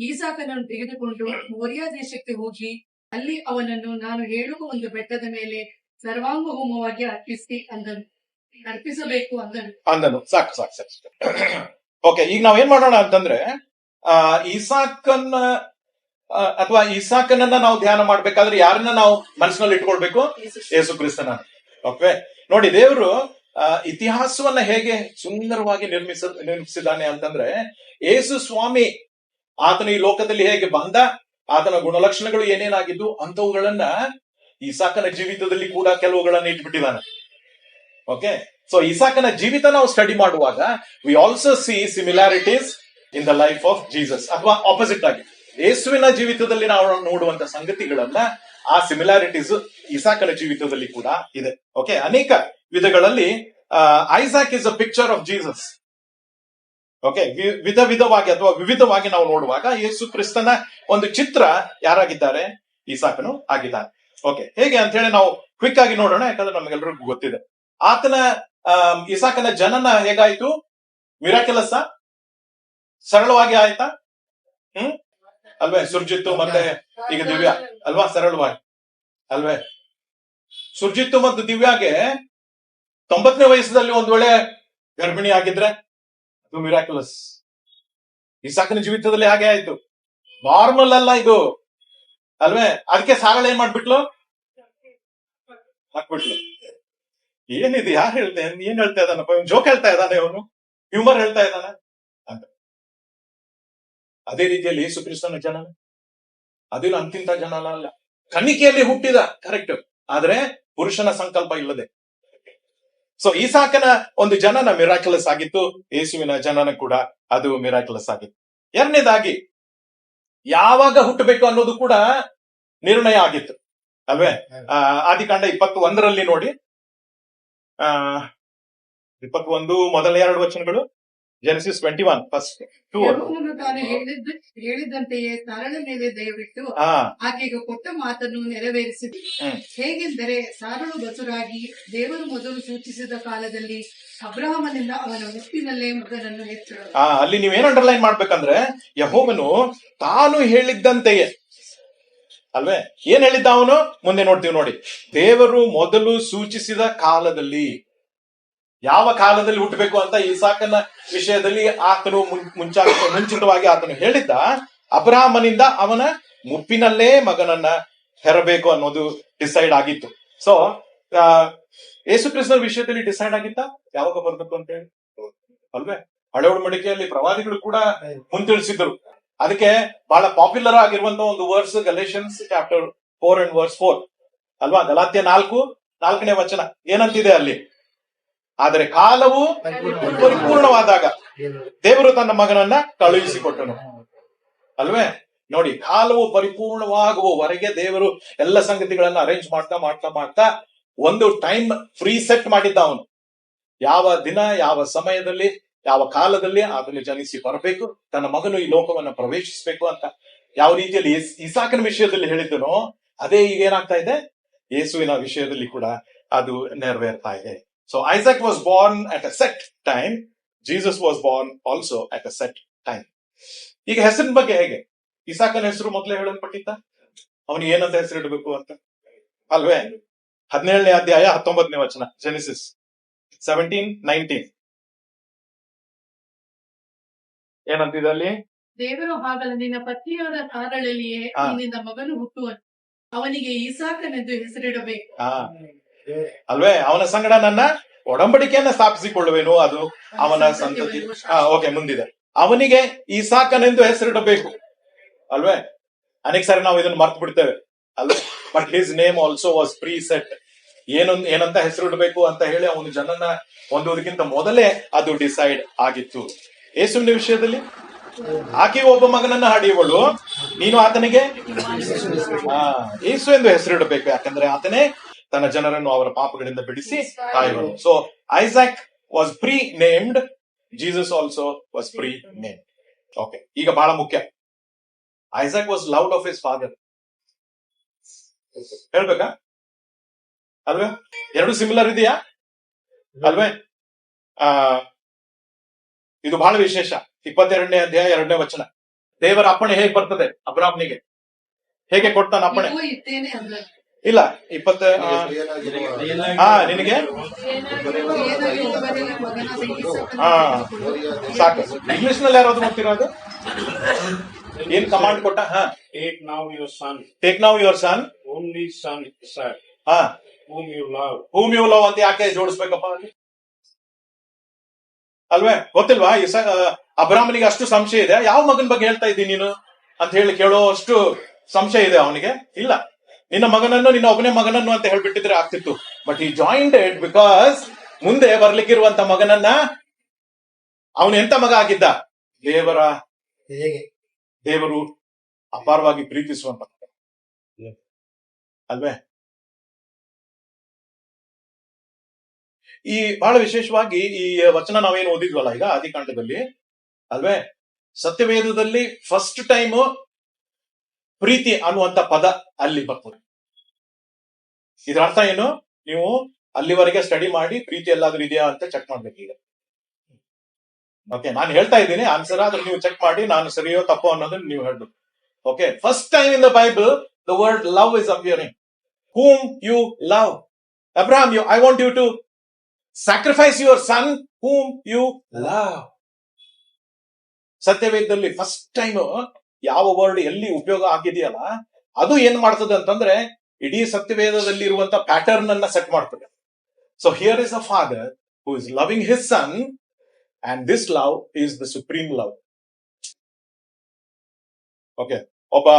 ಈಸಾಕನನ್ನು ತೆಗೆದುಕೊಂಡು ಮೋರಿಯಾ ದೇಶಕ್ಕೆ ಹೋಗಿ ಅಲ್ಲಿ ಅವನನ್ನು ನಾನು ಹೇಳುವ ಒಂದು ಬೆಟ್ಟದ ಮೇಲೆ ಸರ್ವಾಂಗ ಹೋಮವಾಗಿ ಅರ್ಪಿಸಬೇಕು ಅಂದನು. ಸಾಕು. ಓಕೆ, ಈಗ ನಾವ್ ಏನ್ ಮಾಡೋಣ ಅಂತಂದ್ರೆ, ಇಸಾಕನನ್ನ ನಾವು ಧ್ಯಾನ ಮಾಡ್ಬೇಕಾದ್ರೆ ಯಾರನ್ನ ನಾವು ಮನಸ್ಸಿನಲ್ಲಿ ಇಟ್ಕೊಳ್ಬೇಕು? ಯೇಸು ಕ್ರಿಸ್ತನ. ಓಕೆ, ನೋಡಿ, ದೇವರು ಇತಿಹಾಸವನ್ನ ಹೇಗೆ ಸುಂದರವಾಗಿ ನಿರ್ಮಿಸಿದ್ದಾನೆ ಅಂತಂದ್ರೆ, ಯೇಸು ಸ್ವಾಮಿ ಆತನು ಈ ಲೋಕದಲ್ಲಿ ಹೇಗೆ ಬಂದ, ಆತನ ಗುಣಲಕ್ಷಣಗಳು ಏನೇನಾಗಿದ್ದು ಅಂತವುಗಳನ್ನ ಇಸಾಕನ ಜೀವಿತದಲ್ಲಿ ಕೂಡ ಕೆಲವುಗಳನ್ನ ಇಟ್ಬಿಟ್ಟಿದ್ದಾನೆ. ಓಕೆ, ಸೊ ಇಸಾಕನ ಜೀವಿತ ನಾವು ಸ್ಟಡಿ ಮಾಡುವಾಗ we also C similarities in the life of Jesus, ಅಥವಾ ಆಪೋಸಿಟ್ ಆಗಿ ಯೇಸುವಿನ ಜೀವಿತದಲ್ಲಿ ನಾವು ನೋಡುವಂತ ಸಂಗತಿಗಳನ್ನ ಆ ಸಿಮಿಲಾರಿಟೀಸ್ ಇಸಾಕನ ಜೀವಿತದಲ್ಲಿ ಕೂಡ ಇದೆ. ಓಕೆ, ಅನೇಕ ವಿಧಗಳಲ್ಲಿ Isaac is a picture of Jesus. Okay, ವಿಧವಾಗಿ ಅಥವಾ ವಿವಿಧವಾಗಿ ನಾವು ನೋಡುವಾಗ ಯೇಸು ಕ್ರಿಸ್ತನ ಒಂದು ಚಿತ್ರ ಯಾರಾಗಿದ್ದಾರೆ? ಇಸಾಕನು ಆಗಿದ್ದಾನೆ. ಓಕೆ, ಹೇಗೆ ಅಂತ ಹೇಳಿ ನಾವು ಕ್ವಿಕ್ ಆಗಿ ನೋಡೋಣ, ಯಾಕಂದ್ರೆ ನಮಗೆಲ್ಲರಿಗೂ ಗೊತ್ತಿದೆ. ಆತನ ಇಸಾಕನ ಜನನ ಹೇಗಾಯ್ತು? ಮಿರಾಕ್ಯುಲಸ್, ಸರಳವಾಗಿ ಆಯ್ತಾ? ಅಲ್ವೇ? ಸುರ್ಜಿತ್ತು ಮತ್ತೆ ಈಗ ದಿವ್ಯಾ ಅಲ್ವಾ? ಸರಳವಾಗಿ ಅಲ್ವೇ? ಸುರ್ಜಿತ್ತು ಮತ್ತು ದಿವ್ಯಾಗೆ 90ನೇ ವಯಸ್ಸಲ್ಲಿ ಒಂದ್ ವೇಳೆ ಗರ್ಭಿಣಿ ಆಗಿದ್ರೆ ಅದು ಮಿರಾಕ್ಯುಲಸ್. ಇಸಾಕನ ಜೀವಿತದಲ್ಲಿ ಹಾಗೆ ಆಯ್ತು. ನಾರ್ಮಲ್ ಅಲ್ಲ ಇದು, ಅಲ್ವೇ? ಅದಕ್ಕೆ ಸಾರಳ ಏನ್ ಮಾಡ್ಬಿಟ್ಲು? ಹಾಕ್ಬಿಟ್ಲು. ಏನಿದೆ? ಯಾರು ಏನ್ ಹೇಳ್ತಾ ಇದ್ದಾನಪ್ಪ? ಜೋಕ್ ಹೇಳ್ತಾ ಇದ್ದಾನೆ, ಅವನು ಹ್ಯೂಮರ್ ಹೇಳ್ತಾ ಇದ್ದಾನೆ ಅಂತ. ಅದೇ ರೀತಿಯಲ್ಲಿ ಯೇಸು ಕ್ರಿಸ್ತನ ಜನನ ಅದೇನು ಅಂತಿಂತ ಜನನ ಅಲ್ಲ. ಕನ್ನಿಕೆಯಲ್ಲಿ ಹುಟ್ಟಿದ, ಕರೆಕ್ಟ್, ಆದ್ರೆ ಪುರುಷನ ಸಂಕಲ್ಪ ಇಲ್ಲದೆ. ಸೊ ಇಸಾಕನ ಒಂದು ಜನನ ಮಿರಾಕ್ಯುಲಸ್ ಆಗಿತ್ತು, ಯೇಸುವಿನ ಜನನ ಕೂಡ ಅದು ಮಿರಾಕ್ಯುಲಸ್ ಆಗಿತ್ತು. ಎರಡನೇದಾಗಿ ಯಾವಾಗ ಹುಟ್ಟಬೇಕು ಅನ್ನೋದು ಕೂಡ ನಿರ್ಣಯ ಆಗಿತ್ತು, ಅಲ್ವೇ? ಆದಿಕಾಂಡ 21 ನೋಡಿ, 21 ಮೊದಲ 2 ವಚನಗಳು. Genesis 21 first 2. ಯೆಹೋವನು ತಾನು ಹೇಳಿದಂತೆಯೇ ಸಾರಳ ಮೇಲೆ ದಯವಿಟ್ಟು ಆಕೆಗೆ ಕೊಟ್ಟ ಮಾತನ್ನು ನೆರವೇರಿಸಿದೆ. ಹೇಗೆಂದರೆ ಸಾರಳು ಬಸುರಾಗಿ ದೇವರು ಮೊದಲು ಸೂಚಿಸಿದ ಕಾಲದಲ್ಲಿ ಅಬ್ರಹಾಮನಿಂದ ಅವನ ಮುಪ್ಪಿನಲ್ಲೇ ಮಗನನ್ನು ಹೆತ್ತಳು. ಅಲ್ಲಿ ನೀವೇನ್ ಅಂಡರ್ಲೈನ್ ಮಾಡ್ಬೇಕಂದ್ರೆ, ಯೆಹೋವನು ತಾನು ಹೇಳಿದ್ದಂತೆಯೇ, ಅಲ್ವೇ? ಏನ್ ಹೇಳಿದ್ದ ಅವನು? ಮುಂದೆ ನೋಡ್ತೀವಿ ನೋಡಿ. ದೇವರು ಮೊದಲು ಸೂಚಿಸಿದ ಕಾಲದಲ್ಲಿ, ಯಾವ ಕಾಲದಲ್ಲಿ ಹುಟ್ಟಬೇಕು ಅಂತ ಇಸಾಕನ ವಿಷಯದಲ್ಲಿ ಆತನು ಮುಂಚಿತವಾಗಿ ಆತನು ಹೇಳಿದ್ದ. ಅಬ್ರಹಾಮನಿಂದ ಅವನ ಮುಪ್ಪಿನಲ್ಲೇ ಮಗನನ್ನ ಹೆರಬೇಕು ಅನ್ನೋದು ಡಿಸೈಡ್ ಆಗಿತ್ತು. ಸೊ ಯೇಸು ಕ್ರಿಸ್ತನ ವಿಷಯದಲ್ಲಿ ಡಿಸೈಡ್ ಆಗಿತ್ತ ಯಾವಾಗ ಬರ್ಬೇಕು ಅಂತ ಹೇಳಿ, ಅಲ್ವೇ? ಹಳೆ ಒಡಂಬಡಿಕೆಯಲ್ಲಿ ಪ್ರವಾದಿಗಳು ಕೂಡ ಮುಂತಿಳಿಸಿದ್ರು. ಅದಕ್ಕೆ ಬಹಳ ಪಾಪ್ಯುಲರ್ ಆಗಿರುವಂತ ಒಂದು verse Galatians chapter 4 and verse 4 ಅಲ್ವಾ? ಗಲಾತ್ಯ 4ನೇ ವಚನ ಏನಂತಿದೆ ಅಲ್ಲಿ? ಆದರೆ ಕಾಲವು ಪರಿಪೂರ್ಣವಾದಾಗ ದೇವರು ತನ್ನ ಮಗನನ್ನ ಕಳುಹಿಸಿಕೊಟ್ಟನು, ಅಲ್ವೇ? ನೋಡಿ, ಕಾಲವು ಪರಿಪೂರ್ಣವಾಗುವವರೆಗೆ ದೇವರು ಎಲ್ಲ ಸಂಗತಿಗಳನ್ನ ಅರೇಂಜ್ ಮಾಡ್ತಾ ಒಂದು ಟೈಮ್ ಫ್ರೀ ಸೆಟ್ ಮಾಡಿದ್ದ ಅವನು. ಯಾವ ದಿನ, ಯಾವ ಸಮಯದಲ್ಲಿ, ಯಾವ ಕಾಲದಲ್ಲಿ ಅದನ್ನು ಜನಿಸಿ ಬರಬೇಕು, ತನ್ನ ಮಗನು ಈ ಲೋಕವನ್ನ ಪ್ರವೇಶಿಸಬೇಕು ಅಂತ ಯಾವ ರೀತಿಯಲ್ಲಿ ಇಸಾಕನ ವಿಷಯದಲ್ಲಿ ಹೇಳಿದ್ದನೋ ಅದೇ ಈಗ ಏನಾಗ್ತಾ ಇದೆ, ಯೇಸುವಿನ ವಿಷಯದಲ್ಲಿ ಕೂಡ ಅದು ನೆರವೇರ್ತಾ ಇದೆ. So Isaac was born at a set time. Jesus was born also at a set time. ಈಗ ಹೆಸರಿನ ಬಗ್ಗೆ ಹೇಗೆ? ಇಸಾಕನ ಹೆಸರು ಮೊದಲೇ ಹೇಳಲ್ಪಟ್ಟಿತ್ತ, ಅವನಿಗೆ ಏನಂತ ಹೆಸರಿಡಬೇಕು ಅಂತ, ಅಲ್ವೇ? 17ನೇ ಅಧ್ಯಾಯ 19ನೇ ವಚನ, ಜೆನೆಸಿಸ್ 17:19 ಏನಂತಿದೆ ಅಲ್ಲಿ? ದೇವರು ಹಾಗಲ್ಲ, ನಿನ್ನ ಪತ್ನಿಯಾದ ಸಾರಳಲ್ಲಿಯೇ ನಿನ್ನ ಮಗನು ಹುಟ್ಟುವನು, ಅವನಿಗೆ ಇಸಾಕನೆಂದು ಹೆಸರಿಡಬೇಕು. ಅಲ್ವೇ? ಅವನ ಸಂಗಡ ನನ್ನ ಒಡಂಬಡಿಕೆಯನ್ನ ಸ್ಥಾಪಿಸಿಕೊಳ್ಳುವೆನು, ಅದು ಅವನ ಸಂತತಿ. ಓಕೆ, ಮುಂದಿದೆ. ಅವನಿಗೆ ಇಸಾಕನೆಂದು ಹೆಸರಿಡಬೇಕು, ಅಲ್ವೇ? ಅನೇಕ ಸಾರಿ ನಾವು ಇದನ್ನು ಮರ್ತು ಬಿಡ್ತೇವೆ, ಅಲ್ವೇ? But his name also was preset. ಏನಂತ ಹೆಸರಿಡಬೇಕು ಅಂತ ಹೇಳಿ ಅವನು ಜನನ ಹೊಂದುವುದಕ್ಕಿಂತ ಮೊದಲೇ ಅದು ಡಿಸೈಡ್ ಆಗಿತ್ತು. ಯೇಸುವಿನ ವಿಷಯದಲ್ಲಿ ಆಕೆ ಒಬ್ಬ ಮಗನನ್ನ ಹಡಿಯುವಳು, ನೀನು ಆತನಿಗೆ ಯೇಸು ಎಂದು ಹೆಸರಿಡಬೇಕು, ಯಾಕಂದ್ರೆ ಆತನೇ ತನ್ನ ಜನರನ್ನು ಅವರ ಪಾಪಗಳಿಂದ ಬಿಡಿಸಿ ಕಾಯುವನು. So Isaac was pre named, Jesus also was pre named. Okay, ಈಗ ಬಹಳ ಮುಖ್ಯ, Isaac was loved of his father. ಹೇಳ್ಬೇಕಾ? ಅಲ್ವೇ? ಎರಡು ಸಿಮಿಲರ್ ಇದೆಯಾ? ಅಲ್ವೇ? ಇದು ಬಹಳ ವಿಶೇಷ. 22ನೇ ಅಧ್ಯಾಯ 2ನೇ ವಚನ. ದೇವರ ಅಪ್ಪಣೆ ಹೇಗೆ ಬರ್ತದೆ ಅಬ್ರಾಹ್ಮನಿಗೆ? ಹೇಗೆ ಕೊಡ್ತಾನ ಅಪ್ಪಣೆ? ಇಲ್ಲ, 20 ನಿನಗೆ ಸಾಕು. ಇಂಗ್ಲಿಷ್ ನಲ್ಲಿ ಯಾರಾದ್ರೂ ನೋಡ್ತಿರೋದು? ಏನ್ ಕಮಾಂಡ್ ಕೊಟ್ಟ? Take now your son. Take now your son. Only son, Isaac. Whom you love. Whom you love ಅಂತ ಯಾಕೆ ಜೋಡಿಸ್ಬೇಕಪ್ಪ ಅಲ್ಲಿ? ಅಲ್ವೇ? ಗೊತ್ತಿಲ್ವಾ? ಅಬ್ರಾಹ್ಮನಿಗೆ ಅಷ್ಟು ಸಂಶಯ ಇದೆ, ಯಾವ ಮಗನ ಬಗ್ಗೆ ಹೇಳ್ತಾ ಇದ್ದೀನಿ ನೀನು ಅಂತ ಹೇಳಿ ಕೇಳೋ ಅಷ್ಟು ಸಂಶಯ ಇದೆ ಅವನಿಗೆ? ಇಲ್ಲ. ನಿನ್ನ ಮಗನನ್ನು ನಿನ್ನ ಒಬ್ಬನೇ ಮಗನನ್ನು ಅಂತ ಹೇಳ್ಬಿಟ್ಟಿದ್ರೆ ಆಗ್ತಿತ್ತು. ಬಟ್ ಈ ಜಾಯಿಂಟ್ ಇಟ್ ಬಿಕಾಸ್ ಮುಂದೆ ಬರ್ಲಿಕ್ಕಿರುವಂತ ಮಗನನ್ನ ಅವನು ಎಂತ ಮಗ ಆಗಿದ್ದ? ದೇವರು ಅಪಾರವಾಗಿ ಪ್ರೀತಿಸುವಂತ ಮಗ. ಅಲ್ವೇ? ಈ ಬಹಳ ವಿಶೇಷವಾಗಿ ಈ ವಚನ ನಾವೇನು ಓದಿದ್ವಲ್ಲ ಈಗ ಆದಿಕಾಂಡದಲ್ಲಿ, ಅಲ್ವೇ? ಸತ್ಯವೇದದಲ್ಲಿ ಫಸ್ಟ್ ಟೈಮ್ ಪ್ರೀತಿ ಅನ್ನುವಂತ ಪದ ಅಲ್ಲಿ ಬರ್ತದೆ. ಇದರ ಅರ್ಥ ಏನು? ನೀವು ಅಲ್ಲಿವರೆಗೆ ಸ್ಟಡಿ ಮಾಡಿ ಪ್ರೀತಿ ಎಲ್ಲಾದ್ರೂ ಇದೆಯಾ ಅಂತ ಚೆಕ್ ಮಾಡ್ಬೇಕು ಈಗ. ಓಕೆ, ನಾನು ಹೇಳ್ತಾ ಇದ್ದೀನಿ ಆನ್ಸರ್, ಆದ್ರೆ ನೀವು ಚೆಕ್ ಮಾಡಿ ನಾನು ಸರಿಯೋ ತಪ್ಪೋ ಅನ್ನೋದನ್ನ ನೀವು ಹೇಳ್ಬೇಕು. Okay, first time in the Bible the word love is appearing. whom you love. Abraham, I want you to sacrifice your son whom you love. ಸತ್ಯವೇದದಲ್ಲಿ ಫಸ್ಟ್ ಟೈಮ್ ಯಾವ ವರ್ಡ್ ಎಲ್ಲಿ ಉಪಯೋಗ ಆಗಿದೆಯಲ್ಲ ಅದು ಏನ್ ಮಾಡ್ತದೆ ಅಂತಂದ್ರೆ ಇಡೀ ಸತ್ಯವೇದದಲ್ಲಿ ಇರುವಂತ ಪ್ಯಾಟರ್ನ್ ಅನ್ನ ಸೆಟ್ ಮಾಡ್ತದೆ. So here is a father who is loving his son and this love is the supreme love. Okay, ಒಬ್ಬ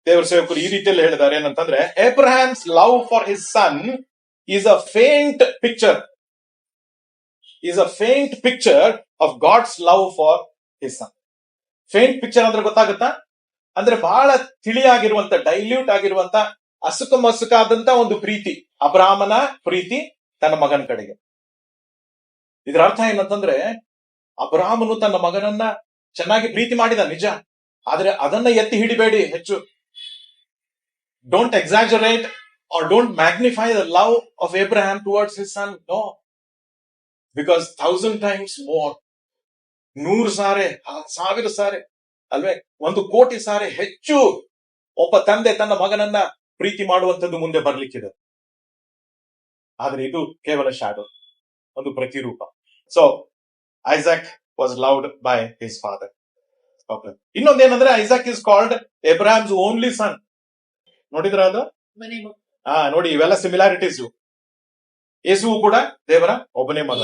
ದೇವರ ಸೇವಕರು ಈ ರೀತಿಯಲ್ಲಿ ಹೇಳಿದ್ದಾರೆ ಏನಂತಂದ್ರೆ, Abraham's love for his son is a faint picture of God's love for his son. Faint picture ಅಂದ್ರೆ ಗೊತ್ತಾಗುತ್ತಾ? ಅಂದ್ರೆ ಬಹಳ ತಿಳಿಯಾಗಿರುವಂತ, ಡೈಲ್ಯೂಟ್ ಆಗಿರುವಂತ, ಮಸುಕಾದಂತ ಒಂದು ಪ್ರೀತಿ, ಅಬ್ರಾಮನ ಪ್ರೀತಿ ತನ್ನ ಮಗನ ಕಡೆಗೆ. ಇದರ ಅರ್ಥ ಏನಂತಂದ್ರೆ, ಅಬ್ರಾಮನು ತನ್ನ ಮಗನನ್ನ ಚೆನ್ನಾಗಿ ಪ್ರೀತಿ ಮಾಡಿದ ನಿಜ, ಆದ್ರೆ ಅದನ್ನ ಎತ್ತಿ ಹಿಡಿಬೇಡಿ ಹೆಚ್ಚು. Don't exaggerate or don't magnify the love of Abraham towards his son. No. Because 1,000 times more, 100 ಸಾರೆ, 1000 ಸಾರೆ, ಅಲ್ವೇ 1,000,000 ಸಾರೆ ಹೆಚ್ಚು ಒಬ್ಬ ತಂದೆ ತನ್ನ ಮಗನನ್ನ ಪ್ರೀತಿ ಮಾಡುವಂತದ್ದು ಮುಂದೆ ಬರ್ಲಿಕ್ಕಿದೆ. ಆದ್ರೆ ಇದು ಕೇವಲ ಶಾಡೋ, ಒಂದು ಪ್ರತಿರೂಪ. So Isaac was loved by his father. Okay, ಇನ್ನೊಂದೇನಂದ್ರೆ Isaac is called Abraham's only son. ನೋಡಿದ್ರ ಅದು? ನೋಡಿ, ಇವೆಲ್ಲ ಸಿಮಿಲಾರಿಟೀಸ್. ಯೇಸು ಕೂಡ ದೇವರ ಒಬ್ಬನೇ ಮಗ.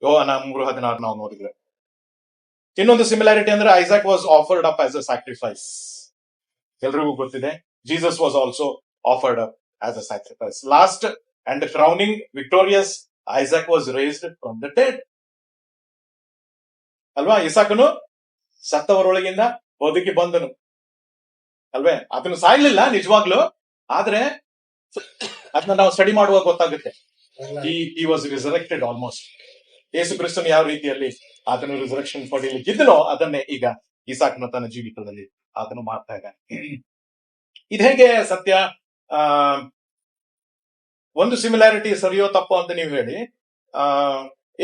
ಯೋಹನ 3:16 ನಾವು ನೋಡಿದ್ರೆ. ಇನ್ನೊಂದು ಸಿಮಿಲಾರಿಟಿ ಅಂದ್ರೆ Isaac was offered up as a sacrifice. ಎಲ್ರಿಗೂ ಗೊತ್ತಿದೆ, Jesus was also offered up as a sacrifice. Last and crowning victorious Isaac was raised from the dead. ಅಲ್ವಾ? ಇಸಾಕನು ಸತ್ತವರೊಳಗಿಂದ ಬದುಕಿ ಬಂದನು, ಅಲ್ವೇ? ಅದನ್ನು ಸಾಯ್ಲಿಲ್ಲ ನಿಜವಾಗ್ಲು, ಆದ್ರೆ ಅದನ್ನ ನಾವು ಸ್ಟಡಿ ಮಾಡುವಾಗ ಗೊತ್ತಾಗುತ್ತೆ. he was resurrected almost. ಯೇಸು ಕ್ರಿಸ್ತನು ಯಾವ ರೀತಿಯಲ್ಲಿ ಆತನು ರಿಸರೆಕ್ಷನ್ ಪಡೀಲಿಕ್ಕಿದ್ದನೋ ಅದನ್ನೇ ಈಗ ಇಸಾಕನು ತನ್ನ ಜೀವಿತದಲ್ಲಿ ಆತನು ಮಾಡ್ತಾ ಇದ್ದಾನೆ. ಇದು ಹೇಗೆ ಸತ್ಯ? ಒಂದು ಸಿಮಿಲಾರಿಟಿ ಸರಿಯೋ ತಪ್ಪೋ ಅಂತ ನೀವು ಹೇಳಿ.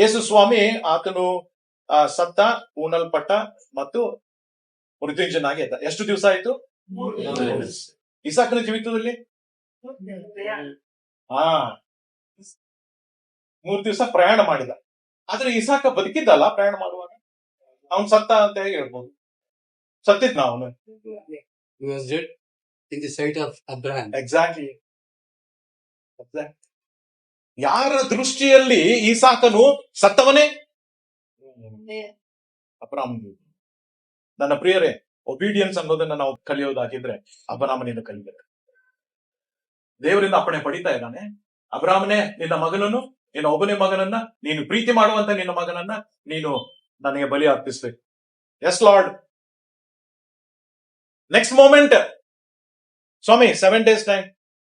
ಯೇಸು ಸ್ವಾಮಿ ಆತನು ಸತ್ತ, ಉಣಲ್ಪಟ್ಟ ಮತ್ತು ಮೃತ್ಯುಂಜಯನಾಗಿ ಎದ್ದ. ಎಷ್ಟು ದಿವಸ ಆಯ್ತು? 3 ಇಸಾಕನ ಜೀವಿತದಲ್ಲಿ 3 ದಿವಸ ಪ್ರಯಾಣ ಮಾಡಿದ. ಆದ್ರೆ ಇಸಾಕ ಬದುಕಿದ್ದಲ್ಲ ಪ್ರಯಾಣ ಮಾಡುವಾಗ. ಅವನ್ ಸತ್ತ ಅಂತ ಹೇಗೆ ಹೇಳ್ಬೋದು? ಸತ್ತಿದ್ನ ಅವನು. ಎಕ್ಸಾಕ್ಟ್ಲಿ. ಯಾರ ದೃಷ್ಟಿಯಲ್ಲಿ ಇಸಾಕನು ಸತ್ತವನೇ? ಅಬ್ರಾಮನ. ನನ್ನ ಪ್ರಿಯರೇ, ಒಬಿಡಿಯನ್ಸ್ ಅನ್ನೋದನ್ನ ನಾವು ಕಲಿಯೋದಾಗಿದ್ರೆ ಅಬ್ರಾಮನಿಂದ ಕಲಿಬೇಕು. ದೇವರಿಂದ ಅಪ್ಪಣೆ ಪಡಿತಾ ಇದ್ದಾನೆ, ಅಬ್ರಾಮನೇ ನಿನ್ನ ಮಗನನ್ನು, ನಿನ್ನ ಒಬ್ಬನೇ ಮಗನನ್ನ, ನೀನು ಪ್ರೀತಿ ಮಾಡುವಂತ ನಿನ್ನ ಮಗನನ್ನ ನೀನು ನನಗೆ ಬಲಿ ಅರ್ಪಿಸ್ಬೇಕು. Yes Lord. ನೆಕ್ಸ್ಟ್ ಮೂಮೆಂಟ್, ಸ್ವಾಮಿ 7 days ಟೈಮ್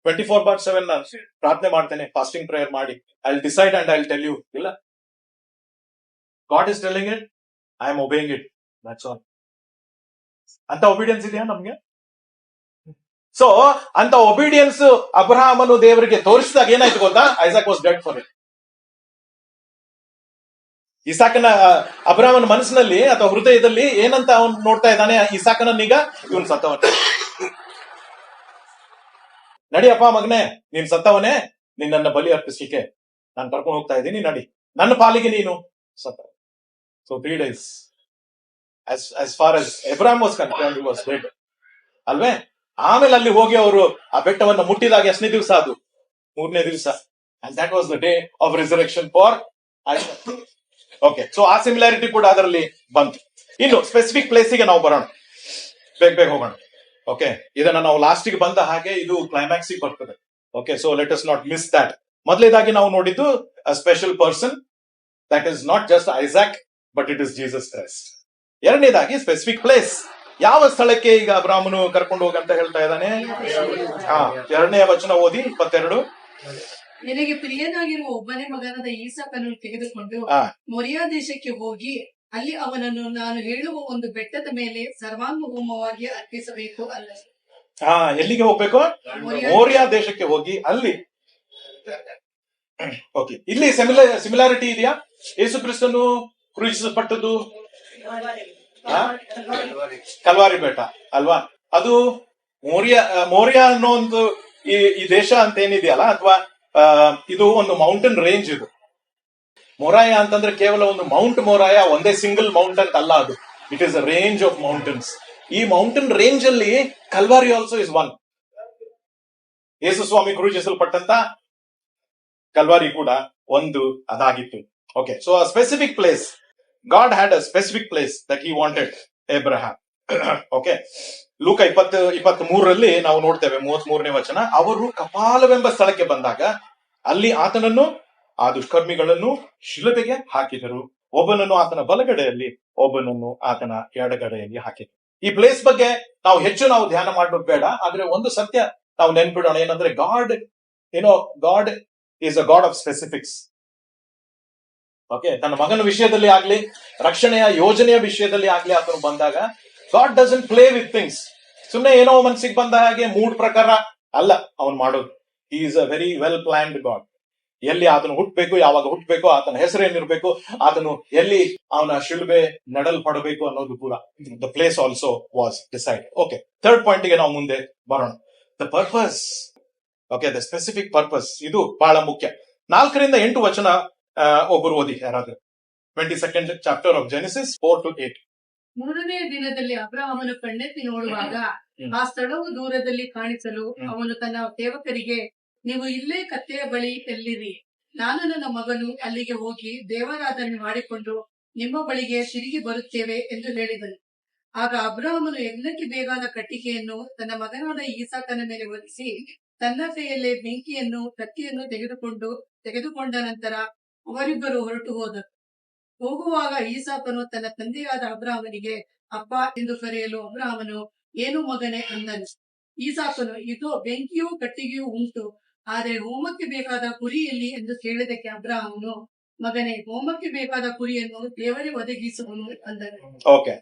24/7 ನಾನು ಪ್ರಾರ್ಥನೆ ಮಾಡ್ತೇನೆ, ಫಾಸ್ಟಿಂಗ್ ಪ್ರೇಯರ್ ಮಾಡಿ, I will decide and I will tell you. ಇಲ್ಲ, God is telling it, I am obeying it, that's all. ಅಂತ ಒಬಿಡಿಯನ್ಸ್ ಇದೆಯಾ ನಮ್ಗೆ? ಸೊ ಅಂತ ಒಬಿಡಿಯನ್ಸ್ ಅಬ್ರಹಾಮನು ದೇವರಿಗೆ ತೋರಿಸಿದಾಗ ಏನಾಯ್ತು ಗೊತ್ತಾ? Isaac was dead for it. ಇಸಾಕನ ಅಬ್ರಹಾಮನ ಮನಸ್ಸಿನಲ್ಲಿ ಅಥವಾ ಹೃದಯದಲ್ಲಿ ಏನಂತ ಅವನು ನೋಡ್ತಾ ಇದ್ದಾನೆ? ಇಸಾಕನನ್ನೀಗ ಇವನ್ ಸತ್ತವನೇ. ನಡಿಯಪ್ಪ ಮಗನೇ, ನೀನ್ ಸತ್ತವನೇ, ನಿನ್ನ ಬಲಿ ಅರ್ಪಿಸ್ಲಿಕ್ಕೆ ನಾನು ಕರ್ಕೊಂಡು ಹೋಗ್ತಾ ಇದ್ದೀನಿ, ನಡಿ, ನನ್ನ ಪಾಲಿಗೆ ನೀನು ಸತ್ತ. So 3 days. As far as Abraham was concerned, he was dead. ಅಲ್ವೇ? ಆಮೇಲೆ ಅಲ್ಲಿ ಹೋಗಿ ಅವರು ಆ ಬೆಟ್ಟವನ್ನು ಮುಟ್ಟಿದಾಗ ಎಷ್ಟನೇ ದಿವಸ ಅದು? 3ನೇ ದಿವಸ. And that was the day of resurrection for Isaac. Okay, so ಆ ಸಿಮಿಲಾರಿಟಿ ಕೂಡ ಅದರಲ್ಲಿ ಬಂತು. ಇನ್ನು ಸ್ಪೆಸಿಫಿಕ್ ಪ್ಲೇಸಿಗೆ ನಾವು ಬರೋಣ, ಬೇಗ ಹೋಗೋಣ. ಓಕೆ, ಇದನ್ನ ನಾವು ಲಾಸ್ಟಿಗೆ ಬಂದ ಹಾಗೆ ಇದು ಕ್ಲೈಮ್ಯಾಕ್ಸ್ ಬರ್ತದೆ. Okay, so let us not miss that. ಮೊದಲೇದಾಗಿ ನಾವು ನೋಡಿದ್ದು special person, that is not just Isaac but it is Jesus Christ. ಎರಡನೇದಾಗಿ ಸ್ಪೆಸಿಫಿಕ್ ಪ್ಲೇಸ್, ಯಾವ ಸ್ಥಳಕ್ಕೆ ಈಗ ಅಬ್ರಾಮನು ಕರ್ಕೊಂಡು ಹೋಗಂತ ಹೇಳ್ತಾ ಇದ್ದಾನೆ. ಎರಡನೇ ವಚನ ಓದಿ 22. ನಿನಗೆ ಪ್ರಿಯನಾಗಿರುವ ಒಬ್ಬನೇ ಮಗನಾದ ಈಸಾಕನನ್ನು ತೆಗೆದುಕೊಂಡು ಮೊರಿಯಾ ದೇಶಕ್ಕೆ ಹೋಗಿ ಅಲ್ಲಿ ಅವನನ್ನು ನಾನು ಹೇಳುವ ಒಂದು ಬೆಟ್ಟದ ಮೇಲೆ ಸರ್ವಾಂಗ ಹೋಮವಾಗಿ ಅರ್ಪಿಸಬೇಕು ಅಲ್ಲ. ಎಲ್ಲಿಗೆ ಹೋಗ್ಬೇಕು? ಮೋರಿಯಾ ದೇಶಕ್ಕೆ ಹೋಗಿ ಅಲ್ಲಿ. ಓಕೆ, ಇಲ್ಲಿ ಸಿಮಿಲಾರಿಟಿ ಇದೆಯಾ? ಯೇಸು ಕ್ರಿಸ್ತನು ಕ್ರೂಶಿಸಲ್ಪಟ್ಟದ್ದು ಕಲ್ವಾರಿ ಬೆಟ್ಟ ಅಲ್ವಾ? ಅದು ಮೋರಿಯಾ ಅನ್ನೋ ಒಂದು ಈ ದೇಶ ಅಂತ ಏನಿದೆಯಲ್ಲ, ಅಥವಾ ಇದು ಒಂದು ಮೌಂಟೇನ್ ರೇಂಜ್. ಇದು ಮೊರಾಯ ಅಂತಂದ್ರೆ ಕೇವಲ ಒಂದು ಮೌಂಟ್ ಮೊರಾಯ, ಒಂದೇ ಸಿಂಗಲ್ ಮೌಂಟೇನ್ ಅಲ್ಲ, ಅದು it is a range of mountains. ಈ ಮೌಂಟೇನ್ ರೇಂಜ್ ಅಲ್ಲಿ ಕಲ್ವಾರಿ ಆಲ್ಸೋ ಇಸ್ ಒನ್. ಯೇಸು ಸ್ವಾಮಿ ಕ್ರೂಶಿಸಲ್ಪಟ್ಟಂತ ಕಲ್ವಾರಿ ಕೂಡ ಒಂದು ಅದಾಗಿತ್ತು. Okay, so a specific place, God had a specific place that he wanted Abraham. Okay, ಲೂಕ 23 ನಾವು ನೋಡ್ತೇವೆ 33ನೇ ವಚನ. ಅವರು ಕಪಾಲವೆಂಬ ಸ್ಥಳಕ್ಕೆ ಬಂದಾಗ ಅಲ್ಲಿ ಆತನನ್ನು, ಆ ದುಷ್ಕರ್ಮಿಗಳನ್ನು ಶಿಲುಬೆಗೆ ಹಾಕಿದರು. ಒಬ್ಬನನ್ನು ಆತನ ಬಲಗಡೆಯಲ್ಲಿ, ಒಬ್ಬನನ್ನು ಆತನ ಎಡಗಡೆಯಲ್ಲಿ ಹಾಕಿದರು. ಈ ಪ್ಲೇಸ್ ಬಗ್ಗೆ ನಾವು ಹೆಚ್ಚು ಧ್ಯಾನ ಮಾಡೋದು ಬೇಡ. ಆದ್ರೆ ಒಂದು ಸತ್ಯ ನಾವು ನೆನ್ಪಿಡೋಣ, ಏನಂದ್ರೆ god is a God of specifics. Okay, ತನ್ನ ಮಗನ ವಿಷಯದಲ್ಲಿ ಆಗ್ಲಿ, ರಕ್ಷಣೆಯ ಯೋಜನೆಯ ವಿಷಯದಲ್ಲಿ ಆಗ್ಲಿ ಆತನು ಬಂದಾಗ god doesn't play with things. ಸುಮ್ಮನೆ ಏನೋ ಮನಸ್ಸಿಗೆ ಬಂದ ಹಾಗೆ ಮೂಡ್ ಪ್ರಕಾರ ಅಲ್ಲ ಅವನು ಮಾಡೋದು. ಹಿ is a very well planned god. ಎಲ್ಲಿ ಆತನು ಹುಟ್ಟಬೇಕು, ಯಾವಾಗ ಹುಟ್ಟಬೇಕು, ಆತನ ಹೆಸರೇನಿರ್ಬೇಕು, ಆತನು ಎಲ್ಲಿ ಅವನ ಶಿಲುಬೆ ನಡಲ್ಪಡಬೇಕು ಅನ್ನೋದು ಕೂಡ the place also was decide. Okay, third point ಗೆ ನಾವು ಮುಂದೆ ಬರೋಣ. The purpose. Okay, the specific purpose, ಇದು ಬಹಳ ಮುಖ್ಯ. 4ರಿಂದ 8 ವಚನ ಒಬ್ಬರು ಓದಿ ಯಾರಾದ್ರೂ. 22nd chapter of Genesis 4-8. 3ನೇ ದಿನದಲ್ಲಿ ಅಬ್ರಹಾಮನು ಕಣ್ಣೆತ್ತಿ ನೋಡುವಾಗ ಆ ಸ್ಥಳವು ದೂರದಲ್ಲಿ ಕಾಣಿಸಲು ಅವನು ತನ್ನ ಸೇವಕರಿಗೆ, ನೀವು ಇಲ್ಲೇ ಕತ್ತೆಯ ಬಳಿ ಎಲ್ಲಿರಿ, ನಾನು ನನ್ನ ಮಗನು ಅಲ್ಲಿಗೆ ಹೋಗಿ ದೇವಾರಾಧನೆ ಮಾಡಿಕೊಂಡು ನಿಮ್ಮ ಬಳಿಗೆ ತಿರುಗಿ ಬರುತ್ತೇವೆ ಎಂದು ಹೇಳಿದನು. ಆಗ ಅಬ್ರಹಾಮನು ಯಜ್ಞಕ್ಕೆ ಬೇಕಾದ ಕಟ್ಟಿಗೆಯನ್ನು ತನ್ನ ಮಗನಾದ ಈಸಾಕನ ಮೇಲೆ ಹೊರಿಸಿ ತನ್ನ ಕೈಯಲ್ಲೇ ಬೆಂಕಿಯನ್ನು ಕತ್ತಿಯನ್ನು ತೆಗೆದುಕೊಂಡ ನಂತರ ಅವರಿಬ್ಬರು ಹೊರಟು ಹೋದರು. ಹೋಗುವಾಗ ಈಸಾಕನು ತನ್ನ ತಂದೆಯಾದ ಅಬ್ರಹಾಮನಿಗೆ ಅಪ್ಪ ಎಂದು ಕರೆಯಲು ಅಬ್ರಹಾಮನು, ಏನು ಮಗನೇ ಅಂದನು. ಈಸಾಕನು, ಇದೋ ಬೆಂಕಿಯೂ ಕಟ್ಟಿಗೆಯೂ ಉಂಟು, ಆದರೆ ಹೋಮಕ್ಕೆ ಬೇಕಾದ ಕುರಿ ಎಲ್ಲಿ ಎಂದು ಕೇಳಿದಕ್ಕೆ ಅಬ್ರಹಾಮನು, ಮಗನೇ, ಹೋಮಕ್ಕೆ ಬೇಕಾದ ಕುರಿಯನ್ನು ದೇವರೇ ಒದಗಿಸುವನು ಅಂದನು. ಓಕೆ,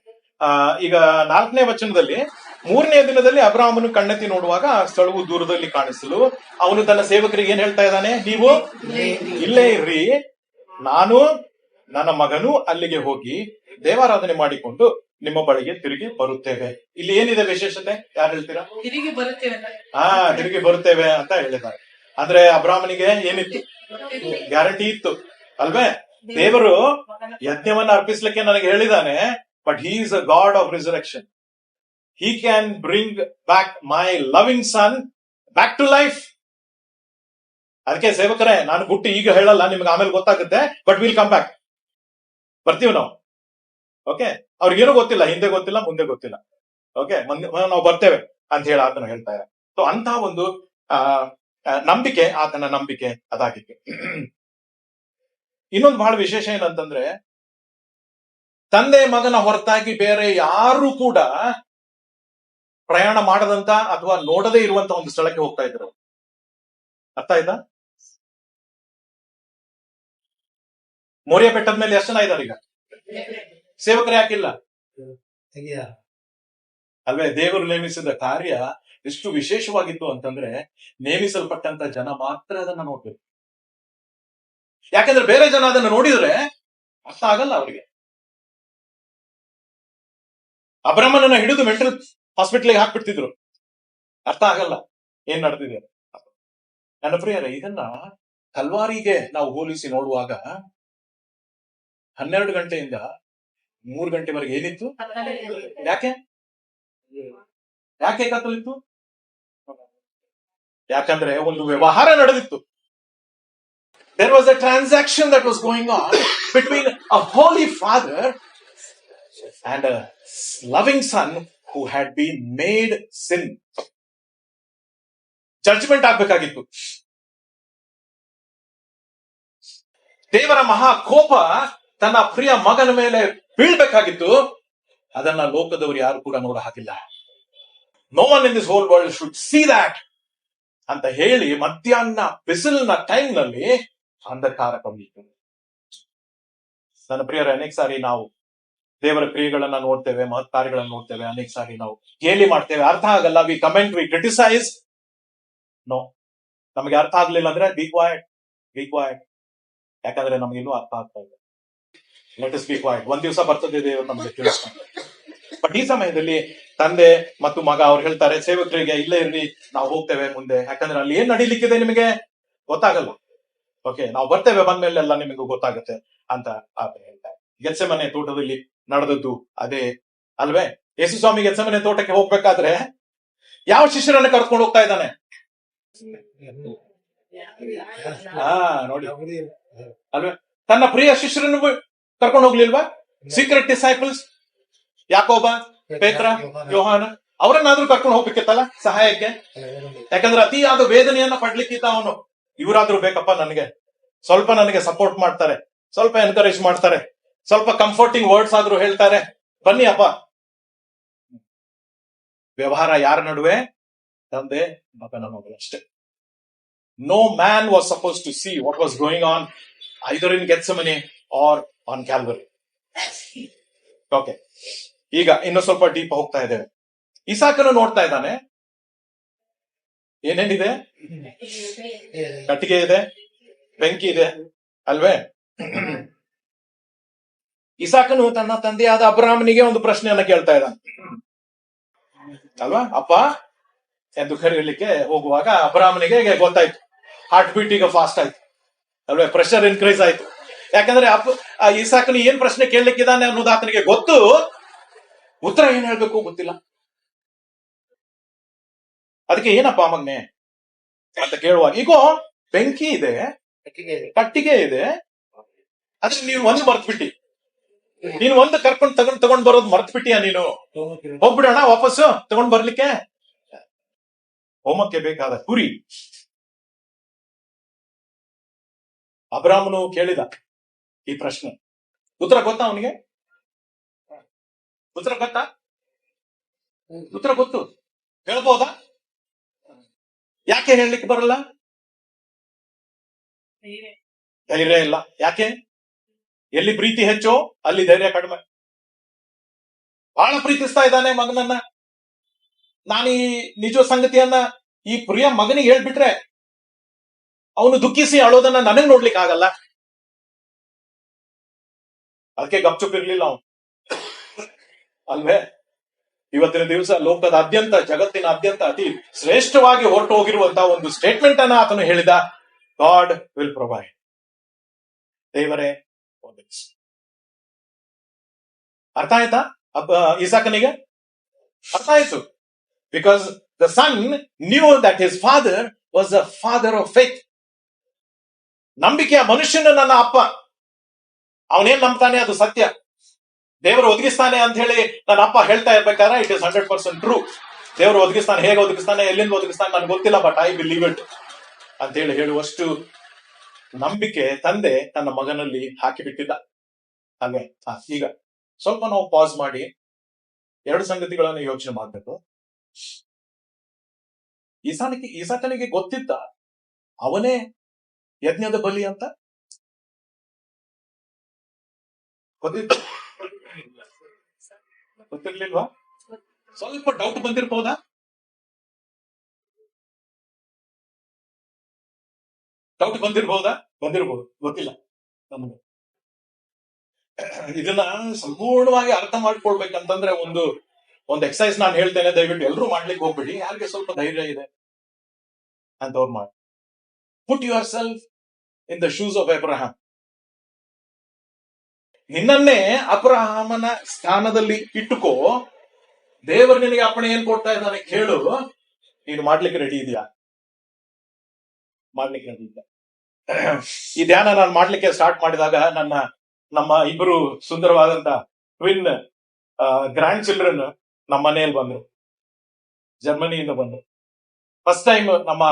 ಈಗ 4ನೇ ವಚನದಲ್ಲಿ 3ನೇ ದಿನದಲ್ಲಿ ಅಬ್ರಹಾಮನು ಕಣ್ಣೆತ್ತಿ ನೋಡುವಾಗ ಆ ಸ್ಥಳವು ದೂರದಲ್ಲಿ ಕಾಣಿಸಲು ಅವನು ತನ್ನ ಸೇವಕರಿಗೆ ಏನ್ ಹೇಳ್ತಾ ಇದ್ದಾನೆ? ನೀವು ಇಲ್ಲೇ ಇರ್ರಿ, ನಾನು ನನ್ನ ಮಗನು ಅಲ್ಲಿಗೆ ಹೋಗಿ ದೇವಾರಾಧನೆ ಮಾಡಿಕೊಂಡು ನಿಮ್ಮ ಬಳಿಗೆ ತಿರುಗಿ ಬರುತ್ತೇವೆ. ಇಲ್ಲಿ ಏನಿದೆ ವಿಶೇಷತೆ, ಯಾರು ಹೇಳ್ತೀರಾ? ತಿರುಗಿ ಬರುತ್ತೇವೆ. ತಿರುಗಿ ಬರುತ್ತೇವೆ ಅಂತ ಹೇಳಿದ್ದಾರೆ. ಅಂದ್ರೆ ಅಬ್ರಾಹ್ಮನಿಗೆ ಏನಿತ್ತು? ಗ್ಯಾರಂಟಿ ಇತ್ತು ಅಲ್ವೇ? ದೇವರು ಯಜ್ಞವನ್ನ ಅರ್ಪಿಸ್ಲಿಕ್ಕೆ ನನಗೆ ಹೇಳಿದಾನೆ, but he is a God of resurrection. He can bring back my loving son back to life. ಅದಕ್ಕೆ ಸೇವಕರೇ, ನಾನು ಗುಟ್ಟು ಈಗ ಹೇಳಲ್ಲ, ನಿಮ್ಗೆ ಆಮೇಲೆ ಗೊತ್ತಾಗುತ್ತೆ, ಬಟ್ ವಿಲ್ ಕಮ್ ಬ್ಯಾಕ್. ಬರ್ತೀವಿ ನಾವು. ಓಕೆ, ಅವ್ರಿಗೇನು ಗೊತ್ತಿಲ್ಲ, ಹಿಂದೆ ಗೊತ್ತಿಲ್ಲ, ಮುಂದೆ ಗೊತ್ತಿಲ್ಲ. ಓಕೆ, ನಾವು ಬರ್ತೇವೆ ಅಂತ ಹೇಳಿ ಆತನ ಹೇಳ್ತಾ ಇದ್ದಾರೆ. ಸೊ ಅಂತ ಒಂದು ನಂಬಿಕೆ, ಆತನ ನಂಬಿಕೆ ಅದಾಗಿತ್ತು. ಇನ್ನೊಂದು ಬಹಳ ವಿಶೇಷ ಏನಂತಂದ್ರೆ, ತಂದೆ ಮಗನ ಹೊರತಾಗಿ ಬೇರೆ ಯಾರು ಕೂಡ ಪ್ರಯಾಣ ಮಾಡದಂತ ಅಥವಾ ನೋಡದೇ ಇರುವಂತ ಒಂದು ಸ್ಥಳಕ್ಕೆ ಹೋಗ್ತಾ ಇದ್ರು. ಅರ್ಥ ಆಯ್ತಾ? ಮೋರಿಯಾ ಬೆಟ್ಟದ ಮೇಲೆ ಎಷ್ಟು ಜನ ಇದ್ದಾರೆ ಈಗ? ಸೇವಕರು ಯಾಕಿಲ್ಲ ಅಲ್ವೇ? ದೇವರು ನೇಮಿಸಿದ ಕಾರ್ಯ ಎಷ್ಟು ವಿಶೇಷವಾಗಿತ್ತು ಅಂತಂದ್ರೆ, ನೇಮಿಸಲ್ಪಟ್ಟಂತ ಜನ ಮಾತ್ರ ಅದನ್ನ ನೋಡ್ಬೇಕು. ಯಾಕಂದ್ರೆ ಬೇರೆ ಜನ ಅದನ್ನ ನೋಡಿದ್ರೆ ಅರ್ಥ ಆಗಲ್ಲ ಅವರಿಗೆ. ಅಬ್ರಹ್ಮನನ್ನ ಹಿಡಿದು ಮೆಂಟಲ್ ಹಾಸ್ಪಿಟಲ್ಗೆ ಹಾಕ್ಬಿಡ್ತಿದ್ರು, ಅರ್ಥ ಆಗಲ್ಲ ಏನ್ ನಡೆದಿದೆ. ನನ್ನ ಪ್ರಿಯರೇ, ಇದನ್ನ ಕಲ್ವಾರಿಗೆ ನಾವು ಹೋಲಿಸಿ ನೋಡುವಾಗ 12 ಗಂಟೆಯಿಂದ 3 ಗಂಟೆವರೆಗೆ ಏನಿತ್ತು? ಯಾಕೆ ಕತ್ತಲಿತ್ತು? ಯಾಕಂದ್ರೆ ಒಂದು ವ್ಯವಹಾರ ನಡೆದಿತ್ತು. There was a transaction that was going on between a holy father and a loving son who had been made sin. Judgment ಆಗ್ಬೇಕಾಗಿತ್ತು. ದೇವರ ಮಹಾ ಕೋಪ ತನ್ನ ಪ್ರಿಯ ಮಗನ ಮೇಲೆ ಬೀಳ್ಬೇಕಾಗಿತ್ತು. ಅದನ್ನ ಲೋಕದವರು ಯಾರು ಕೂಡ ನೋಡ ಹಾಕಿಲ್ಲ. No one in this whole world should see that ಅಂತ ಹೇಳಿ ಮಧ್ಯಾಹ್ನ ಬಿಸಿಲಿನ ಟೈಮ್ ನಲ್ಲಿ ಅಂಧಕಾರ ಕಮ್ಮಿತ್ತು. ನನ್ನ ಪ್ರಿಯರ, ಅನೇಕ ಸಾರಿ ನಾವು ದೇವರ ಕ್ರಿಯೆಗಳನ್ನ ನೋಡ್ತೇವೆ, ಮಹತ್ ಕಾರ್ಯಗಳನ್ನ ನೋಡ್ತೇವೆ, ಅನೇಕ ಸಾರಿ ನಾವು ಗೇಲಿ ಮಾಡ್ತೇವೆ, ಅರ್ಥ ಆಗಲ್ಲ, we comment, we criticise. No, ನಮಗೆ ಅರ್ಥ ಆಗ್ಲಿಲ್ಲ ಅಂದ್ರೆ ಬಿ ಕ್ವಾಯ್ಟ್, ಯಾಕಂದ್ರೆ ನಮ್ಗೆ ಇನ್ನೂ ಅರ್ಥ ಆಗ್ತಾ ಇದೆ. Let us be quite. ಒಂದ್ ದಿವಸ ಬರ್ತದೆ ದೇವರು ನಮಗೆ ತಿಳಿಸ್ತಾರೆ. ಬಟ್ ಈ ಸಮಯದಲ್ಲಿ ತಂದೆ ಮತ್ತು ಮಗ ಅವ್ರು ಹೇಳ್ತಾರೆ ಸೇವಕರಿಗೆ, ಇಲ್ಲೇ ಇರ್ರಿ, ನಾವು ಹೋಗ್ತೇವೆ ಮುಂದೆ, ಯಾಕಂದ್ರೆ ಅಲ್ಲಿ ಏನ್ ನಡೀಲಿಕ್ಕಿದೆ ನಿಮಗೆ ಗೊತ್ತಾಗಲ್ಲ. ಓಕೆ, ನಾವು ಬರ್ತೇವೆ, ಬಂದ್ಮೇಲೆ ಎಲ್ಲ ನಿಮಗೂ ಗೊತ್ತಾಗುತ್ತೆ ಅಂತ ಆತ ಹೇಳ್ತಾರೆ. ಗೆತ್ಸೆಮನೆ ತೋಟದಲ್ಲಿ ನಡೆದದ್ದು ಅದೇ ಅಲ್ವೇ? ಯೇಸು ಸ್ವಾಮಿ ಗೆತ್ಸೆಮನೆ ತೋಟಕ್ಕೆ ಹೋಗ್ಬೇಕಾದ್ರೆ ಯಾವ ಶಿಷ್ಯರನ್ನ ಕರ್ಕೊಂಡು ಹೋಗ್ತಾ ಇದ್ದಾನೆ? ನೋಡಿ ಅಲ್ವೇ, ತನ್ನ ಪ್ರಿಯ ಶಿಷ್ಯರನ್ನು ಕರ್ಕೊಂಡು ಹೋಗ್ಲಿಲ್ವಾ? ಸೀಕ್ರೆಟ್ ಡಿಸೈಪಲ್ಸ್, ಯಾಕೋಬ, ಪೇತ್ರ, ಯೋಹಾನ, ಅವರನ್ನಾದ್ರೂ ಕರ್ಕೊಂಡು ಹೋಗ್ಬೇಕಿತ್ತಲ್ಲ ಸಹಾಯಕ್ಕೆ. ಯಾಕಂದ್ರೆ ಅತಿಯಾದ ವೇದನೆಯನ್ನ ಪಡ್ಲಿಕ್ಕಿದ್ದ ಅವನು. ಇವರಾದ್ರೂ ಬೇಕಪ್ಪ ನನಗೆ, ಸ್ವಲ್ಪ ನನಗೆ ಸಪೋರ್ಟ್ ಮಾಡ್ತಾರೆ, ಸ್ವಲ್ಪ ಎನ್ಕರೇಜ್ ಮಾಡ್ತಾರೆ, ಸ್ವಲ್ಪ ಕಂಫರ್ಟಿಂಗ್ ವರ್ಡ್ಸ್ ಆದ್ರೂ ಹೇಳ್ತಾರೆ, ಬನ್ನಿ ಅಪ್ಪ. ವ್ಯವಹಾರ ಯಾರ ನಡುವೆ? ತಂದೆ ಮಗನ ಮಗಳು ಅಷ್ಟೇ. No man was suppose to see what was going on either in Gethsemane or on Calvary. Okay, ಈಗ ಇನ್ನು ಸ್ವಲ್ಪ ಡೀಪ್ ಹೋಗ್ತಾ ಇದ್ದೇವೆ. ಇಸಾಕನು ನೋಡ್ತಾ ಇದ್ದಾನೆ, ಏನೇನಿದೆ? ಕಟ್ಟಿಗೆ ಇದೆ, ಬೆಂಕಿ ಇದೆ ಅಲ್ವೇ? ಇಸಾಕನು ತನ್ನ ತಂದೆಯಾದ ಅಬ್ರಾಹ್ಮನಿಗೆ ಒಂದು ಪ್ರಶ್ನೆಯನ್ನ ಕೇಳ್ತಾ ಇದ್ದಾನೆ ಅಲ್ವಾ? ಅಪ್ಪ ಎಂದು ಕರೆಯಲಿಕ್ಕೆ ಹೋಗುವಾಗ ಅಬ್ರಾಹ್ಮನಿಗೆ ಗೊತ್ತಾಯ್ತು, ಹಾರ್ಟ್ ಬೀಟ್ ಈಗ ಫಾಸ್ಟ್ ಆಯ್ತು ಅಲ್ವೇ? ಪ್ರೆಷರ್ ಇನ್ಕ್ರೀಸ್ ಆಯ್ತು. ಯಾಕಂದ್ರೆ ಇಸಾಕನು ಏನ್ ಪ್ರಶ್ನೆ ಕೇಳಲಿಕ್ಕಿದ್ದಾನೆ ಅನ್ನೋದು ಆತನಿಗೆ ಗೊತ್ತು, ಉತ್ತರ ಏನ್ ಹೇಳ್ಬೇಕು ಗೊತ್ತಿಲ್ಲ. ಅದಕ್ಕೆ ಏನಪ್ಪ ಮಗನೆ ಅಂತ ಕೇಳುವಾಗ, ಈಗ ಬೆಂಕಿ ಇದೆ, ಕಟ್ಟಿಗೆ ಇದೆ, ಅದ್ರ ನೀನು ಒಂದು ಮರ್ತ್ಬಿಟ್ಟಿ, ನೀನು ಒಂದು ಕರ್ಕೊಂಡು ತಗೊಂಡ್ ಬರೋದು ಮರ್ತ್ಬಿಟ್ಟಿಯಾ? ನೀನು ಹೋಗ್ಬಿಡೋಣ ವಾಪಸ್ಸು ತಗೊಂಡ್ ಬರ್ಲಿಕ್ಕೆ. ಹೋಮಕ್ಕೆ ಬೇಕಾದ ಕುರಿ. ಅಬ್ರಾಹ್ಮನು ಕೇಳಿದ ಈ ಪ್ರಶ್ನೆ, ಉತ್ತರ ಗೊತ್ತಾ ಅವನಿಗೆ? ಉತ್ತರ ಗೊತ್ತಾ? ಉತ್ತರ ಗೊತ್ತು, ಹೇಳ್ಬೋದಾ? ಯಾಕೆ ಹೇಳಲಿಕ್ಕೆ ಬರಲ್ಲ? ಧೈರ್ಯ ಇಲ್ಲ. ಯಾಕೆ? ಎಲ್ಲಿ ಪ್ರೀತಿ ಹೆಚ್ಚೋ ಅಲ್ಲಿ ಧೈರ್ಯ ಕಡಿಮೆ. ಬಹಳ ಪ್ರೀತಿಸ್ತಾ ಇದ್ದಾನೆ ಮಗನನ್ನ. ನಾನು ಈ ನಿಜ ಸಂಗತಿಯನ್ನ ಈ ಪ್ರಿಯ ಮಗನಿಗೆ ಹೇಳ್ಬಿಟ್ರೆ ಅವನು ದುಃಖಿಸಿ ಅಳೋದನ್ನ ನನಗ್ ನೋಡ್ಲಿಕ್ಕೆ ಆಗಲ್ಲ. ಅದಕ್ಕೆ ಗಪ್ಚುಪ್ ಇರ್ಲಿಲ್ಲ ಅವನು ಅಲ್ವೇ? ಇವತ್ತಿನ ದಿವಸ ಲೋಕದಾದ್ಯಂತ, ಜಗತ್ತಿನಾದ್ಯಂತ ಅತಿ ಶ್ರೇಷ್ಠವಾಗಿ ಹೊರಟು ಹೋಗಿರುವಂತಹ ಒಂದು ಸ್ಟೇಟ್ಮೆಂಟ್ ಅನ್ನ ಆತನು ಹೇಳಿದ, ಗಾಡ್ ವಿಲ್ ಪ್ರೊವೈಡ್. ದೇವರೇ ಒದಗಿಸಿ. ಅರ್ಥ ಆಯ್ತಾ ಇಸಾಕನಿಗೆ? ಅರ್ಥ ಆಯ್ತು. Because the son knew that his father was the father of faith. ನಂಬಿಕೆಯ ಮನುಷ್ಯನ ನನ್ನ ಅಪ್ಪ. ಅವನೇನ್ ನಂಬ್ತಾನೆ ಅದು ಸತ್ಯ. ದೇವರು ಒದಗಿಸ್ತಾನೆ ಅಂತ ಹೇಳಿ ನನ್ನ ಅಪ್ಪ ಹೇಳ್ತಾ ಇರ್ಬೇಕಾದ್ರೆ ಇಟ್ ಇಸ್ 100% ಟ್ರೂ. ದೇವರು ಒದಗಿಸ್ತಾನೆ, ಹೇಗೆ ಒದಗಿಸ್ತಾನೆ, ಎಲ್ಲಿಂದ ಒದಗಿಸ್ತಾನೆ ನನಗೆ ಗೊತ್ತಿಲ್ಲ, ಬಟ್ ಐ ಬಿಲೀವ್ ಇಟ್ ಅಂತ ಹೇಳುವಷ್ಟು ನಂಬಿಕೆ ತಂದೆ ತನ್ನ ಮಗನಲ್ಲಿ ಹಾಕಿಬಿಟ್ಟಿದ್ದ ಅಲ್ವೇ? ಈಗ ಸ್ವಲ್ಪ ನಾವು ಪಾಸ್ ಮಾಡಿ ಎರಡು ಸಂಗತಿಗಳನ್ನು ಯೋಚನೆ ಮಾಡಬೇಕು. ಇಸಾಕನಿಗೆ ಗೊತ್ತಿದ್ದ ಅವನೇ ಯಜ್ಞದ ಬಲಿ ಅಂತ? ಗೊತ್ತಿರ್ಲಿಲ್ವಾ? ಸ್ವಲ್ಪ ಡೌಟ್ ಬಂದಿರ್ಬೋದಾ? ಬಂದಿರ್ಬೋದು, ಗೊತ್ತಿಲ್ಲ ನಮಗೆ. ಇದನ್ನ ಸಂಪೂರ್ಣವಾಗಿ ಅರ್ಥ ಮಾಡ್ಕೊಳ್ಬೇಕಂತಂದ್ರೆ ಒಂದು ಎಕ್ಸರ್ಸೈಸ್ ನಾನು ಹೇಳ್ತೇನೆ, ದಯವಿಟ್ಟು ಎಲ್ಲರೂ ಮಾಡ್ಲಿಕ್ಕೆ ಹೋಗ್ಬಿಡಿ. ಯಾರಿಗೆ ಸ್ವಲ್ಪ ಧೈರ್ಯ ಇದೆ ಅಂತವ್ರು ಮಾಡಿ. Put your self in the shoes of Abraham. ನಿನ್ನನ್ನೇ ಅಬ್ರಹಾಮನ ಸ್ಥಾನದಲ್ಲಿ ಇಟ್ಟುಕೋ. ದೇವರು ನಿನಗೆ ಅಪ್ಪಣೆ ಏನ್ ಕೊಡ್ತಾ ಇದ್ದಾನೆ ಕೇಳು. ನೀನು ಮಾಡ್ಲಿಕ್ಕೆ ರೆಡಿ ಇದೆಯಾ? ಮಾಡ್ಲಿಕ್ಕೆ ರೆಡಿ ಇಲ್ಲ. ಈ ಧ್ಯಾನ ನಾನು ಮಾಡ್ಲಿಕ್ಕೆ ಸ್ಟಾರ್ಟ್ ಮಾಡಿದಾಗ ನಮ್ಮ ಇಬ್ಬರು ಸುಂದರವಾದಂತ ಟ್ವಿನ್ ಗ್ರ್ಯಾಂಡ್ ಚಿಲ್ಡ್ರನ್ ನಮ್ಮ ಮನೆಯಲ್ಲಿ ಬಂದ್ರು, ಜರ್ಮನಿಯಿಂದ ಬಂದ್ರು. ಫಸ್ಟ್ ಟೈಮ್ ನಮ್ಮ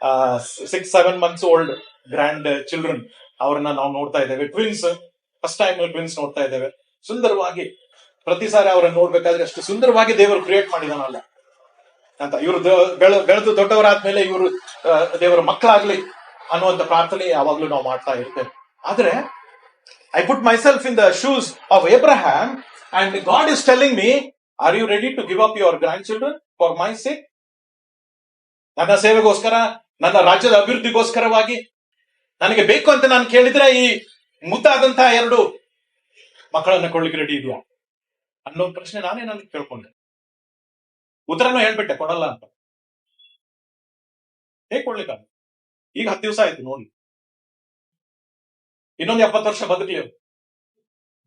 6-7 months ಓಲ್ಡ್ ಗ್ರ್ಯಾಂಡ್ ಚಿಲ್ಡ್ರನ್ ಅವ್ರನ್ನ ನಾವು ನೋಡ್ತಾ ಇದ್ದೇವೆ. ಟ್ವಿನ್ಸ್, ಫಸ್ಟ್ ಟೈಮ್ ಟ್ವಿನ್ಸ್ ನೋಡ್ತಾ ಇದ್ದೇವೆ. ಸುಂದರವಾಗಿ ಪ್ರತಿ ಸಾರಿ ಅವರನ್ನು ನೋಡ್ಬೇಕಾದ್ರೆ ಅಷ್ಟು ಸುಂದರವಾಗಿ ದೇವರು ಕ್ರಿಯೇಟ್ ಮಾಡಿದಾನಲ್ಲ ಅಂತ. ಇವರು ಬೆಳೆದು ದೊಡ್ಡವರಾದ್ಮೇಲೆ ಇವರು ದೇವರ ಮಕ್ಕಳಾಗ್ಲಿ ಅನ್ನುವಂತ ಪ್ರಾರ್ಥನೆ ಯಾವಾಗ್ಲೂ ನಾವು ಮಾಡ್ತಾ ಇರ್ತೇವೆ. ಆದ್ರೆ I put myself in the shoes of Abraham and God is telling me, are you ready to give up your grandchildren for my sake? ನನ್ನ ಸೇವೆಗೋಸ್ಕರ, ನನ್ನ ರಾಜ್ಯದ ಅಭಿವೃದ್ಧಿಗೋಸ್ಕರವಾಗಿ ನನಗೆ ಬೇಕು ಅಂತ ನಾನು ಕೇಳಿದ್ರೆ ಈ ಮುದ್ದಾದಂತಹ 2 ಮಕ್ಕಳನ್ನ ಕೊಡ್ಲಿಕ್ಕೆ ರೆಡಿ ಇದೆಯಾ ಅನ್ನೋ ಪ್ರಶ್ನೆ ನಾನೇ ನನಗೆ ಕೇಳ್ಕೊಂಡೆ. ಉತ್ತರನೂ ಹೇಳ್ಬಿಟ್ಟೆ, ಕೊಡಲ್ಲ ಅಂತ. ಹೇಗೆ ಕೊಡ್ಲಿಕ್ಕ? ಈಗ 10 ದಿವಸ ಆಯ್ತು ನೋಡಿ. ಇನ್ನೊಂದು 70 ವರ್ಷ ಬದುಕಲಿ,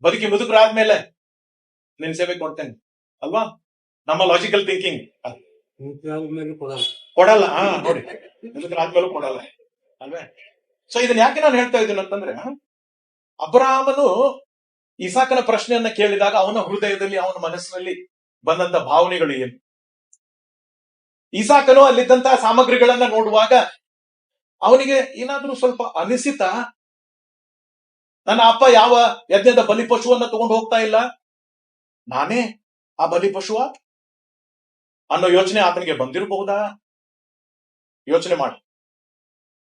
ಬದುಕಿ ಮುದುಕರಾದ್ಮೇಲೆ ನಿನ್ ಸೇವೆ ಕೊಡ್ತೇನೆ ಅಲ್ವಾ? ನಮ್ಮ ಲಾಜಿಕಲ್ ಥಿಂಕಿಂಗ್ ಕೊಡಲ್ಲ. ನೋಡಿ, ಮುದುಕರಾದ್ಮೇಲೂ ಕೊಡಲ್ಲ ಅಲ್ವೇ? ಸೊ ಇದನ್ನ ಯಾಕೆ ನಾನು ಹೇಳ್ತಾ ಇದ್ದೀನಿ ಅಂತಂದ್ರೆ, ಅಬ್ರಹಾಮನು ಇಸಾಕನ ಪ್ರಶ್ನೆಯನ್ನ ಕೇಳಿದಾಗ ಅವನ ಹೃದಯದಲ್ಲಿ, ಅವನ ಮನಸ್ಸಿನಲ್ಲಿ ಬಂದಂತ ಭಾವನೆಗಳು ಏನು? ಇಸಾಕನು ಅಲ್ಲಿದ್ದಂತಹ ಸಾಮಗ್ರಿಗಳನ್ನ ನೋಡುವಾಗ ಅವನಿಗೆ ಏನಾದ್ರೂ ಸ್ವಲ್ಪ ಅನಿಸಿತ, ನನ್ನ ಅಪ್ಪ ಯಾವ ಯಜ್ಞದ ಬಲಿಪಶುವನ್ನ ತಗೊಂಡು ಹೋಗ್ತಾ ಇಲ್ಲ, ನಾನೇ ಆ ಬಲಿಪಶುವ ಅನ್ನೋ ಯೋಚನೆ ಆತನಿಗೆ ಬಂದಿರಬಹುದಾ? ಯೋಚನೆ ಮಾಡಿ.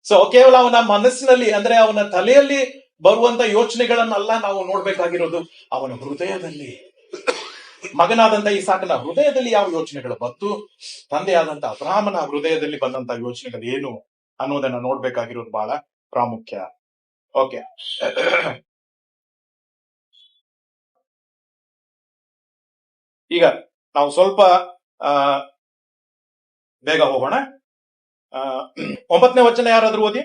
ಸೊ ಕೇವಲ ಅವನ ಮನಸ್ಸಿನಲ್ಲಿ, ಅಂದ್ರೆ ಅವನ ತಲೆಯಲ್ಲಿ ಬರುವಂತ ಯೋಚನೆಗಳನ್ನೆಲ್ಲ ನಾವು ನೋಡ್ಬೇಕಾಗಿರೋದು, ಅವನ ಹೃದಯದಲ್ಲಿ, ಮಗನಾದಂತ ಇಸಾಕನ ಹೃದಯದಲ್ಲಿ ಯಾವ ಯೋಚನೆಗಳು ಬಂತು, ತಂದೆಯಾದಂತ ಅಬ್ರಹಾಮನ ಹೃದಯದಲ್ಲಿ ಬಂದಂತ ಯೋಚನೆಗಳು ಏನು ಅನ್ನೋದನ್ನ ನೋಡ್ಬೇಕಾಗಿರೋದು ಬಹಳ ಪ್ರಾಮುಖ್ಯ. ಓಕೆ, ಈಗ ನಾವು ಸ್ವಲ್ಪ ಬೇಗ ಹೋಗೋಣ. 9ನೇ ವಚನ ಯಾರಾದ್ರೂ ಓದಿ.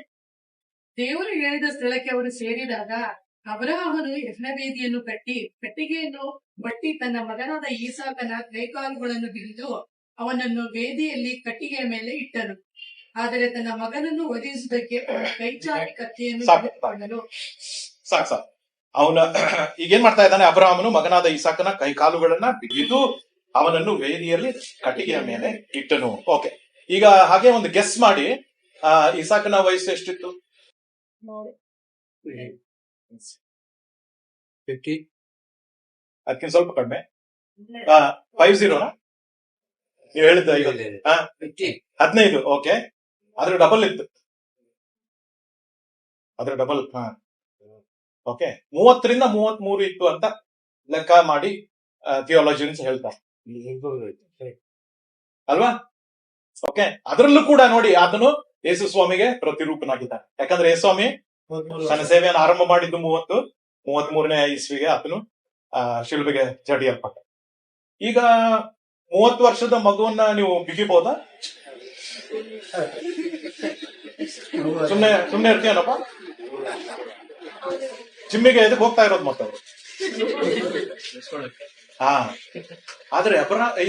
ದೇವರು ಹೇಳಿದ ಸ್ಥಳಕ್ಕೆ ಅವರು ಸೇರಿದಾಗ ಅಬ್ರಹಾಮನು ಯಜ್ಞವೇದಿಯನ್ನು ಕಟ್ಟಿ ಕಟ್ಟಿಗೆಯನ್ನು ಬಟ್ಟಿ ತನ್ನ ಮಗನಾದ ಈಸಾಕನ ಕೈಕಾಲುಗಳನ್ನು ಬಿಗಿದು ಅವನನ್ನು ವೇದಿಯಲ್ಲಿ ಕಟ್ಟಿಗೆಯ ಮೇಲೆ ಇಟ್ಟನು. ಆದರೆ ತನ್ನ ಮಗನನ್ನು ವಧಿಸುವುದಕ್ಕೆ ಕೈಚಾಚಿ ಕತ್ತಿಯನ್ನು ಹಿಡಿದುಕೊಂಡನು. ಸಾಕು. ಅವನ ಈಗೇನ್ ಮಾಡ್ತಾ ಇದ್ದಾನೆ? ಅಬ್ರಹಾಮನು ಮಗನಾದ ಈಸಾಕನ ಕೈಕಾಲುಗಳನ್ನ ಬಿಗಿದು ಅವನನ್ನು ವೇದಿಯಲ್ಲಿ ಕಟ್ಟಿಗೆಯ ಮೇಲೆ ಇಟ್ಟನು. ಓಕೆ, ಈಗ ಹಾಗೆ ಒಂದು ಗೆಸ್ ಮಾಡಿ, ಇಸಾಕನ ವಯಸ್ಸು ಎಷ್ಟಿತ್ತು? 50. ಅದಕ್ಕಿಂತ ಸ್ವಲ್ಪ ಕಡಿಮೆ. 50 ನೀವು ಹೇಳಿದ್ದ 15. ಓಕೆ, ಅದ್ರ ಡಬಲ್ ಇತ್ತು. ಅದ್ರ ಡಬಲ್. ಓಕೆ, 30ರಿಂದ 33 ಇತ್ತು ಅಂತ ಲೆಕ್ಕ ಮಾಡಿ ಥಿಯಾಲಜಿಯನ್ಸ್ ಹೇಳ್ತಾರೆ ಅಲ್ವಾ? ಓಕೆ, ಅದರಲ್ಲೂ ಕೂಡ ನೋಡಿ, ಆತನು ಯೇಸು ಸ್ವಾಮಿಗೆ ಪ್ರತಿರೂಪನಾಗಿದ್ದಾನೆ. ಯಾಕಂದ್ರೆ ಯೇಸು ಸ್ವಾಮಿ ತನ್ನ ಸೇವೆಯನ್ನು ಆರಂಭ ಮಾಡಿದ್ದು 33ನೇ ಇಸ್ವಿಗೆ ಆತನು ಶಿಲುಬೆಗೆ ಜಡಿಯಲ್ಪಟ್ಟ. ಈಗ 30 ವರ್ಷದ ಮಗುವನ್ನ ನೀವು ಬಿಗಿಬಹುದಾ? ಸುಮ್ನೆ ಇರ್ತೀಯನಪ್ಪ? ಜಿಮ್ಮಿಗೆ ಎದಕ್ಕೆ ಹೋಗ್ತಾ ಇರೋದು ಮತ್ತವ್ರು? ಆದ್ರೆ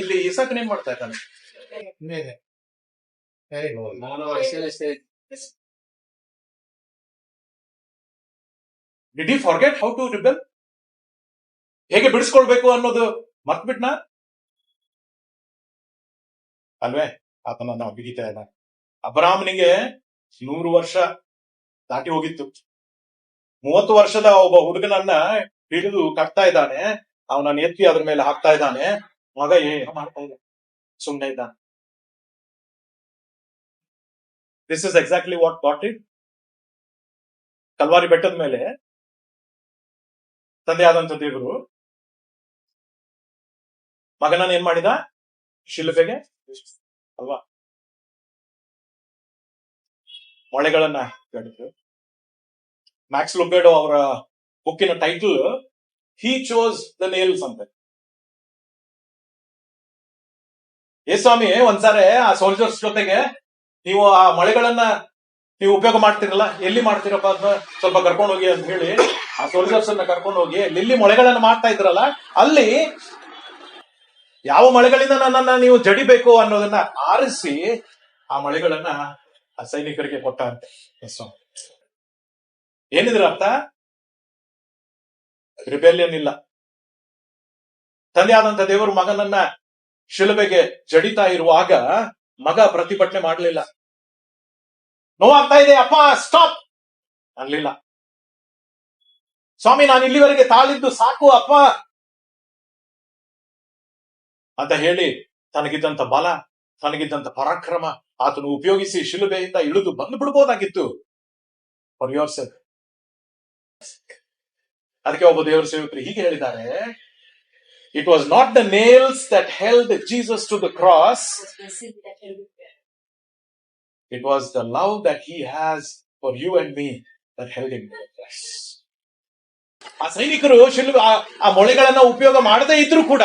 ಇಲ್ಲಿ ಇಸಾಕನ್ ಏನ್ ಮಾಡ್ತಾ ಇದ್ದಾನೆ? Did he forget how to rebel? ಹೇಗೆ ಬಿಡಿಸ್ಕೊಳ್ಬೇಕು ಅನ್ನೋದು ಮರ್ತ್ಬಿಟ್ನ ಅಲ್ವೇ? ಆತನನ್ನ ಬಿಗಿತಾ ಇದ್ದಾನೆ. ಅಬ್ರಹಾಮನಿಗೆ 100 ವರ್ಷ ದಾಟಿ ಹೋಗಿತ್ತು. 30 ವರ್ಷದ ಒಬ್ಬ ಹುಡುಗನನ್ನ ಹಿಡಿದು ಕಟ್ತಾ ಇದ್ದಾನೆ, ಅವನನ್ನ ಎತ್ತಿ ಅದ್ರ ಮೇಲೆ ಹಾಕ್ತಾ ಇದ್ದಾನೆ. ಮಗ ಏನು ಮಾಡ್ತಾ ಇದೆ? ಸುಮ್ಮನೆ ಇದ್ದಾನೆ. This is exactly what got it. Calvary ಬೆಟ್ಟದ ಮೇಲೆ ತಂದೆಯಾದಂತ ದೇವರು ಮಗನನ್ನ ಏನ್ ಮಾಡಿದ? ಶಿಲುಬೆಗೆ ಅಲ್ವಾ ಮೊಳೆಗಳನ್ನ ಗಡಿತು. ಮ್ಯಾಕ್ಸ್ ಲುಬೇಡೋ ಅವರ ಬುಕ್ಕಿನ title he chose the nails ಅಂತ. ಯೇಸ್ವಾಮಿ ಒಂದ್ಸಾರಿ ಆ ಸೋಲ್ಜರ್ಸ್ ಜೊತೆಗೆ, ನೀವು ಆ ಮೊಳೆಗಳನ್ನ ನೀವು ಉಪಯೋಗ ಮಾಡ್ತಿರಲ್ಲ, ಎಲ್ಲಿ ಮಾಡ್ತೀರಪ್ಪ ಅದನ್ನ ಸ್ವಲ್ಪ ಕರ್ಕೊಂಡು ಹೋಗಿ ಅಂತ ಹೇಳಿ ಆ ಸೋಲ್ಜರ್ಸ್ ಅನ್ನ ಕರ್ಕೊಂಡು ಹೋಗಿ ಎಲ್ಲಿ ಮೊಳೆಗಳನ್ನ ಮಾಡ್ತಾ ಇದ್ರಲ್ಲ, ಅಲ್ಲಿ ಯಾವ ಮೊಳೆಗಳಿಂದ ನನ್ನನ್ನ ನೀವು ಜಡಿಬೇಕು ಅನ್ನೋದನ್ನ ಆರಿಸಿ ಆ ಮೊಳೆಗಳನ್ನ ಆ ಸೈನಿಕರಿಗೆ ಕೊಟ್ಟ ಅಂತೆ ಯೇಸ್ವಾಮಿ. ಏನಿದ್ರ ಅರ್ಥ? ರಿಬೆಲಿಯನ್ ಇಲ್ಲ. ತಂದೆ ಆದಂತ ದೇವರು ಮಗನನ್ನ ಶಿಲುಬೆಗೆ ಜಡಿತಾ ಇರುವಾಗ ಮಗ ಪ್ರತಿಭಟನೆ ಮಾಡಲಿಲ್ಲ. ನೋವಾಗ್ತಾ ಇದೆ ಅಪ್ಪ ಸ್ಟಾಪ್ ಅನ್ಲಿಲ್ಲ. ಸ್ವಾಮಿ ನಾನು ಇಲ್ಲಿವರೆಗೆ ತಾಳಿದ್ದು ಸಾಕು ಅಪ್ಪ ಅಂತ ಹೇಳಿ ತನಗಿದ್ದಂತ ಬಲ, ತನಗಿದ್ದಂತ ಪರಾಕ್ರಮ ಆತನು ಉಪಯೋಗಿಸಿ ಶಿಲುಬೆಯಿಂದ ಇಳಿದು ಬಂದು ಬಿಡ್ಬೋದಾಗಿತ್ತು. For your self. ಅದಕ್ಕೆ ಒಬ್ಬ ದೇವರ ಸೇವಕರು ಹೀಗೆ ಹೇಳಿದ್ದಾರೆ, it was not the nails that held Jesus to the cross, it was the love that he has for you and me that held him. ಆ ಸೈನಿಕರು ಶಿಲುಬೆ ಆ ಮೊಳೆಗಳನ್ನ ಉಪಯೋಗ ಮಾಡದೇ ಇದ್ರು ಕೂಡ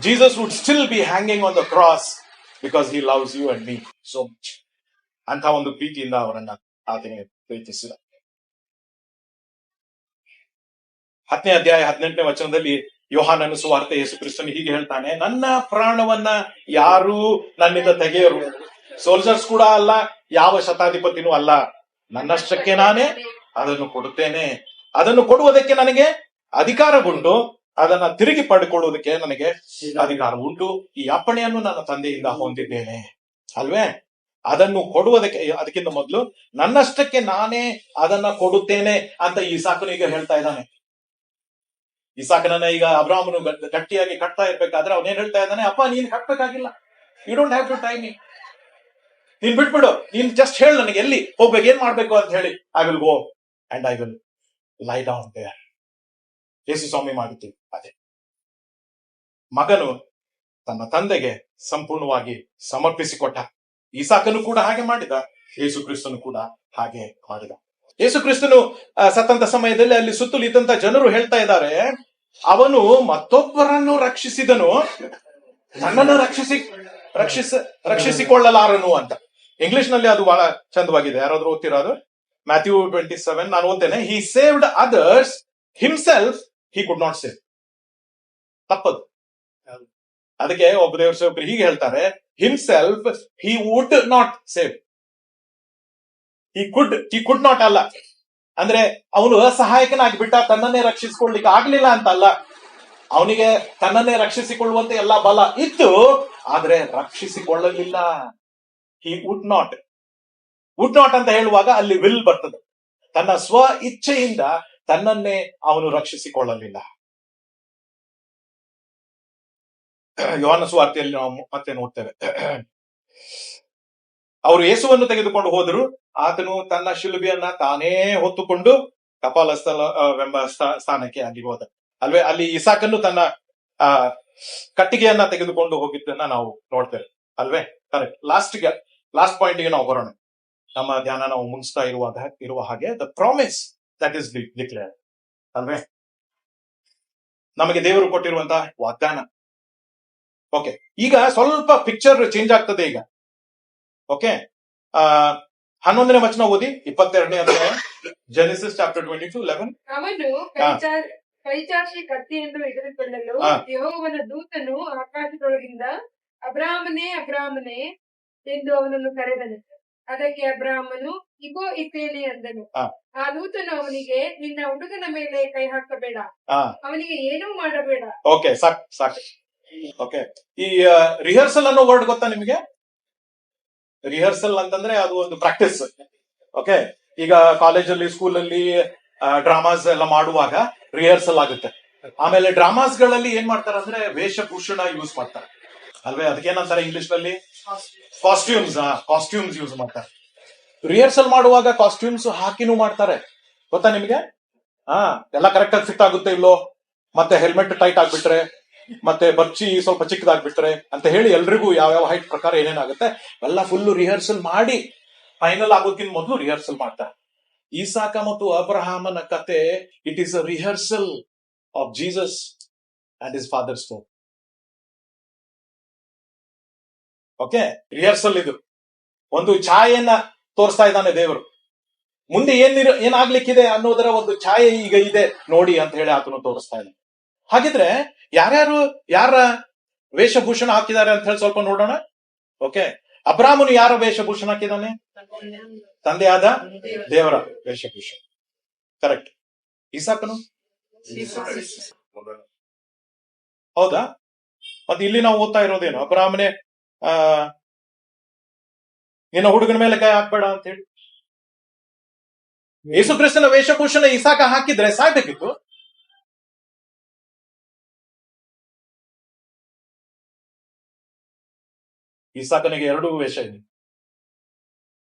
Jesus would still be hanging on the cross because he loves you and me so much. ಅಂತ ಒಂದು ಪ್ರೀತಿಯಿಂದ ಅವರನ್ನ ಆತನಿಗೆ ಪ್ರೀತಿಸಿದ. 10ನೇ ಅಧ್ಯಾಯ 18ನೇ ವಚನದಲ್ಲಿ ಯೋಹಾನನ ಸುವಾರ್ತೆ ಯೇಸು ಕ್ರಿಸ್ತನು ಹೀಗೆ ಹೇಳ್ತಾನೆ, ನನ್ನ ಪ್ರಾಣವನ್ನ ಯಾರೂ ನನ್ನಿಂದ ತೆಗೆಯರು, ಸೋಲ್ಜರ್ಸ್ ಕೂಡ ಅಲ್ಲ, ಯಾವ ಶತಾಧಿಪತಿನೂ ಅಲ್ಲ, ನನ್ನಷ್ಟಕ್ಕೆ ನಾನೇ ಅದನ್ನು ಕೊಡುತ್ತೇನೆ. ಅದನ್ನು ಕೊಡುವುದಕ್ಕೆ ನನಗೆ ಅಧಿಕಾರ ಉಂಟು, ಅದನ್ನ ತಿರುಗಿ ಪಡೆದುಕೊಳ್ಳುವುದಕ್ಕೆ ನನಗೆ ಅಧಿಕಾರ ಉಂಟು. ಈ ಅಪ್ಪಣೆಯನ್ನು ನನ್ನ ತಂದೆಯಿಂದ ಹೊಂದಿದ್ದೇನೆ ಅಲ್ವೇ. ಅದನ್ನು ಕೊಡುವುದಕ್ಕೆ, ಅದಕ್ಕಿಂತ ಮೊದಲು ನನ್ನಷ್ಟಕ್ಕೆ ನಾನೇ ಅದನ್ನ ಕೊಡುತ್ತೇನೆ ಅಂತ ಈಸಾಕನು ಈಗ ಹೇಳ್ತಾ ಇದ್ದಾನೆ. ಈಸಾಕನನ್ನ ಈಗ ಅಬ್ರಾಹ್ಮನು ಗಟ್ಟಿಯಾಗಿ ಕಟ್ತಾ ಇರ್ಬೇಕಾದ್ರೆ ಅವನೇನ್ ಹೇಳ್ತಾ ಇದ್ದಾನೆ, ಅಪ್ಪ ನೀನ್ ಕಟ್ಬೇಕಾಗಿಲ್ಲ, you don't have to tie me, ನೀನ್ ಬಿಟ್ಬಿಡು, ನೀನ್ ಜಸ್ಟ್ ಹೇಳು ನನಗೆ ಎಲ್ಲಿ ಹೋಗ್ಬೇಕು, ಏನ್ ಮಾಡ್ಬೇಕು ಅಂತ ಹೇಳಿ, I will go and I will lie down there. ಯೇಸು ಸ್ವಾಮಿ ಮಾಡುತ್ತೀವಿ ಅದೇ. ಮಗನು ತನ್ನ ತಂದೆಗೆ ಸಂಪೂರ್ಣವಾಗಿ ಸಮರ್ಪಿಸಿಕೊಟ್ಟ. ಈಸಾಕನು ಕೂಡ ಹಾಗೆ ಮಾಡಿದ, ಯೇಸು ಕ್ರಿಸ್ತನು ಕೂಡ ಹಾಗೆ ಮಾಡಿದ. ಯೇಸು ಕ್ರಿಸ್ತನು ಸತ್ತಂತ ಸಮಯದಲ್ಲಿ ಅಲ್ಲಿ ಸುತ್ತಲೂ ಇದ್ದಂತ ಜನರು ಹೇಳ್ತಾ ಇದ್ದಾರೆ, ಅವನು ಮತ್ತೊಬ್ಬರನ್ನು ರಕ್ಷಿಸಿದನು, ನನ್ನನ್ನು ರಕ್ಷಿಸಿಕೊಳ್ಳಲಾರನು ಅಂತ. ಇಂಗ್ಲಿಷ್ ನಲ್ಲಿ ಅದು ಬಹಳ ಚಂದವಾಗಿದೆ. ಯಾರಾದ್ರೂ ಓದ್ತಿರೋದು? ಮ್ಯಾಥ್ಯೂ 27 ನಾನು ಓದ್ತೇನೆ. He saved others himself he could not save. ತಪ್ಪದು. ಅದಕ್ಕೆ ಒಬ್ಬ ದೇವರ ಸೇವಕರು ಹೀಗೆ ಹೇಳ್ತಾರೆ, himself he would not save. he could not ಅಲ್ಲ ಅಂದ್ರೆ ಅವನು ಅಸಹಾಯಕನಾಗಿಬಿಟ್ಟ, ತನ್ನನ್ನೇ ರಕ್ಷಿಸಿಕೊಳ್ಳಿಕ್ಕೆ ಆಗ್ಲಿಲ್ಲ ಅಂತಲ್ಲ. ಅವನಿಗೆ ತನ್ನನ್ನೇ ರಕ್ಷಿಸಿಕೊಳ್ಳುವಂತೆ ಎಲ್ಲಾ ಬಲ ಇತ್ತು, ಆದ್ರೆ ರಕ್ಷಿಸಿಕೊಳ್ಳಲಿಲ್ಲ. he would not ಅಂತ ಹೇಳುವಾಗ ಅಲ್ಲಿ ವಿಲ್ ಬರ್ತದೆ. ತನ್ನ ಸ್ವ ಇಚ್ಛೆಯಿಂದ ತನ್ನನ್ನೇ ಅವನು ರಕ್ಷಿಸಿಕೊಳ್ಳಲಿಲ್ಲ. ಯೋಹಾನ ಸುವಾರ್ತೆಯಲ್ಲಿ ನಾವು ಮತ್ತೆ ನೋಡ್ತೇವೆ, ಅವರು ಯೇಸುವನ್ನು ತೆಗೆದುಕೊಂಡು ಹೋದರು, ಆತನು ತನ್ನ ಶಿಲುಬೆಯನ್ನ ತಾನೇ ಹೊತ್ತುಕೊಂಡು ಕಪಾಲಸ್ಥವೆಂಬ ಸ್ಥಾನಕ್ಕೆ ಅಲ್ಲಿ ಹೋದ ಅಲ್ವೇ. ಅಲ್ಲಿ ಇಸಾಕನ್ನು ತನ್ನ ಕಟ್ಟಿಗೆಯನ್ನ ತೆಗೆದುಕೊಂಡು ಹೋಗಿದ್ದನ್ನ ನಾವು ನೋಡ್ತೇವೆ ಅಲ್ವೇ. ಕರೆಕ್ಟ್. ಲಾಸ್ಟ್ ಪಾಯಿಂಟ್ಗೆ ನಾವು ಬರೋಣ. ನಮ್ಮ ಧ್ಯಾನ ನಾವು ಮುಗಿಸ್ತಾ ಇರುವ ಹಾಗೆ the promise that is declared ಅಲ್ವೇ, ನಮಗೆ ದೇವರು ಕೊಟ್ಟಿರುವಂತಹ ವಾಗ್ದಾನ. ಓಕೆ, ಈಗ ಸ್ವಲ್ಪ ಪಿಕ್ಚರ್ ಚೇಂಜ್ ಆಗ್ತದೆ ಈಗ. ಓಕೆ, 11ನೇ ವಚನ ಓದಿ, 22ನೇ ಅಧ್ಯಾಯ, ಜೆನೆಸಿಸ್ ಚಾಪ್ಟರ್ 22:11. ಅವನು ಕೈಚಾಚಿ ಕತ್ತಿಯನ್ನು ಹಿಡಿದುಕೊಳ್ಳಲು ಯೆಹೋವನ ದೂತನು ಆಕಾಶದೊಳಗಿಂದ ಅಬ್ರಾಮನೇ ಅಬ್ರಾಮನೇ ಎಂದು ಅವನನ್ನು ಕರೆದನು. ಅದಕ್ಕೆ ಅಬ್ರಾಮನು ಇಗೋ ಇದ್ದೇನೆ ಅಂದನು. ಆ ದೂತನು ಅವನಿಗೆ, ನಿನ್ನ ಹುಡುಗನ ಮೇಲೆ ಕೈ ಹಾಕಬೇಡ, ಅವನಿಗೆ ಏನೂ ಮಾಡಬೇಡ. ಓಕೆ, ಸಾಕು. ಓಕೆ, ಈ ರಿಹರ್ಸಲ್ ಅನ್ನೋ ವರ್ಡ್ ಗೊತ್ತಾ ನಿಮಗೆ? ರಿಹರ್ಸಲ್ ಅಂತಂದ್ರೆ ಅದು ಒಂದು ಪ್ರಾಕ್ಟೀಸ್. ಓಕೆ, ಈಗ ಕಾಲೇಜಲ್ಲಿ ಸ್ಕೂಲಲ್ಲಿ ಡ್ರಾಮಾಸ್ ಎಲ್ಲ ಮಾಡುವಾಗ ರಿಹರ್ಸಲ್ ಆಗುತ್ತೆ. ಆಮೇಲೆ ಡ್ರಾಮಾಸ್ ಗಳಲ್ಲಿ ಏನ್ ಮಾಡ್ತಾರೆ ಅಂದ್ರೆ ವೇಷಭೂಷಣ ಯೂಸ್ ಮಾಡ್ತಾರೆ ಅಲ್ವೇ. ಅದಕ್ಕೇನಂತಾರೆ ಇಂಗ್ಲಿಷ್ ನಲ್ಲಿ? ಕಾಸ್ಟ್ಯೂಮ್ಸ್ ಯೂಸ್ ಮಾಡ್ತಾರೆ. ರಿಹರ್ಸಲ್ ಮಾಡುವಾಗ ಕಾಸ್ಟ್ಯೂಮ್ಸ್ ಹಾಕಿನೂ ಮಾಡ್ತಾರೆ, ಗೊತ್ತಾ ನಿಮ್ಗೆ? ಎಲ್ಲ ಕರೆಕ್ಟ್ ಆಗಿ ಫಿಟ್ ಆಗುತ್ತೆ ಇಲ್ಲೋ, ಮತ್ತೆ ಹೆಲ್ಮೆಟ್ ಟೈಟ್ ಆಗ್ಬಿಟ್ರೆ, ಮತ್ತೆ ಬರ್ಚಿ ಸ್ವಲ್ಪ ಚಿಕ್ಕದಾಗ್ಬಿಟ್ರೆ ಅಂತ ಹೇಳಿ ಎಲ್ರಿಗೂ ಯಾವ ಹೈಟ್ ಪ್ರಕಾರ ಏನೇನಾಗುತ್ತೆ ಎಲ್ಲ ಫುಲ್ ರಿಹರ್ಸಲ್ ಮಾಡಿ ಫೈನಲ್ ಆಗೋದಕ್ಕಿಂತ ಮೊದಲು ರಿಹರ್ಸಲ್ ಮಾಡ್ತಾರೆ. ಈಸಾಕ ಮತ್ತು ಅಬ್ರಹಾಮನ ಕತೆ, it is a rehearsal of Jesus and his father story. Okay, rehearsal ಇದು. ಒಂದು ಛಾಯೆಯನ್ನ ತೋರಿಸ್ತಾ ಇದ್ದಾನೆ ದೇವರು, ಮುಂದೆ ಏನಾಗ್ಲಿಕ್ಕಿದೆ ಅನ್ನೋದರ ಒಂದು ಛಾಯೆ ಈಗ ಇದೆ ನೋಡಿ ಅಂತ ಹೇಳಿ ಆತನು ತೋರಿಸ್ತಾ ಇದ್ದಾನೆ. ಹಾಗಿದ್ರೆ ಯಾರ ವೇಷಭೂಷಣ ಹಾಕಿದ್ದಾರೆ ಅಂತ ಹೇಳಿ ಸ್ವಲ್ಪ ನೋಡೋಣ. ಓಕೆ, ಅಬ್ರಾಮನು ಯಾರ ವೇಷಭೂಷಣ ಹಾಕಿದ್ದಾನೆ? ತಂದೆಯಾದ ದೇವರ ವೇಷಭೂಷಣ. ಕರೆಕ್ಟ್. ಇಸಾಕನು? ಹೌದಾ? ಮತ್ತೆ ಇಲ್ಲಿ ನಾವು ಓದ್ತಾ ಇರೋದೇನು, ಅಬ್ರಾಹ್ಮನೇ ನಿನ್ನ ಹುಡುಗನ ಮೇಲೆ ಕೈ ಹಾಕ್ಬೇಡ ಅಂತ ಹೇಳಿ. ಯೇಸು ಕ್ರಿಸ್ತನ ವೇಷಭೂಷಣ ಇಸಾಕ ಹಾಕಿದ್ರೆ ಸಾಯ್ಬೇಕಿತ್ತು. ಇಸಾಕನಿಗೆ ಎರಡೂ ವೇಷ ಇದೆ.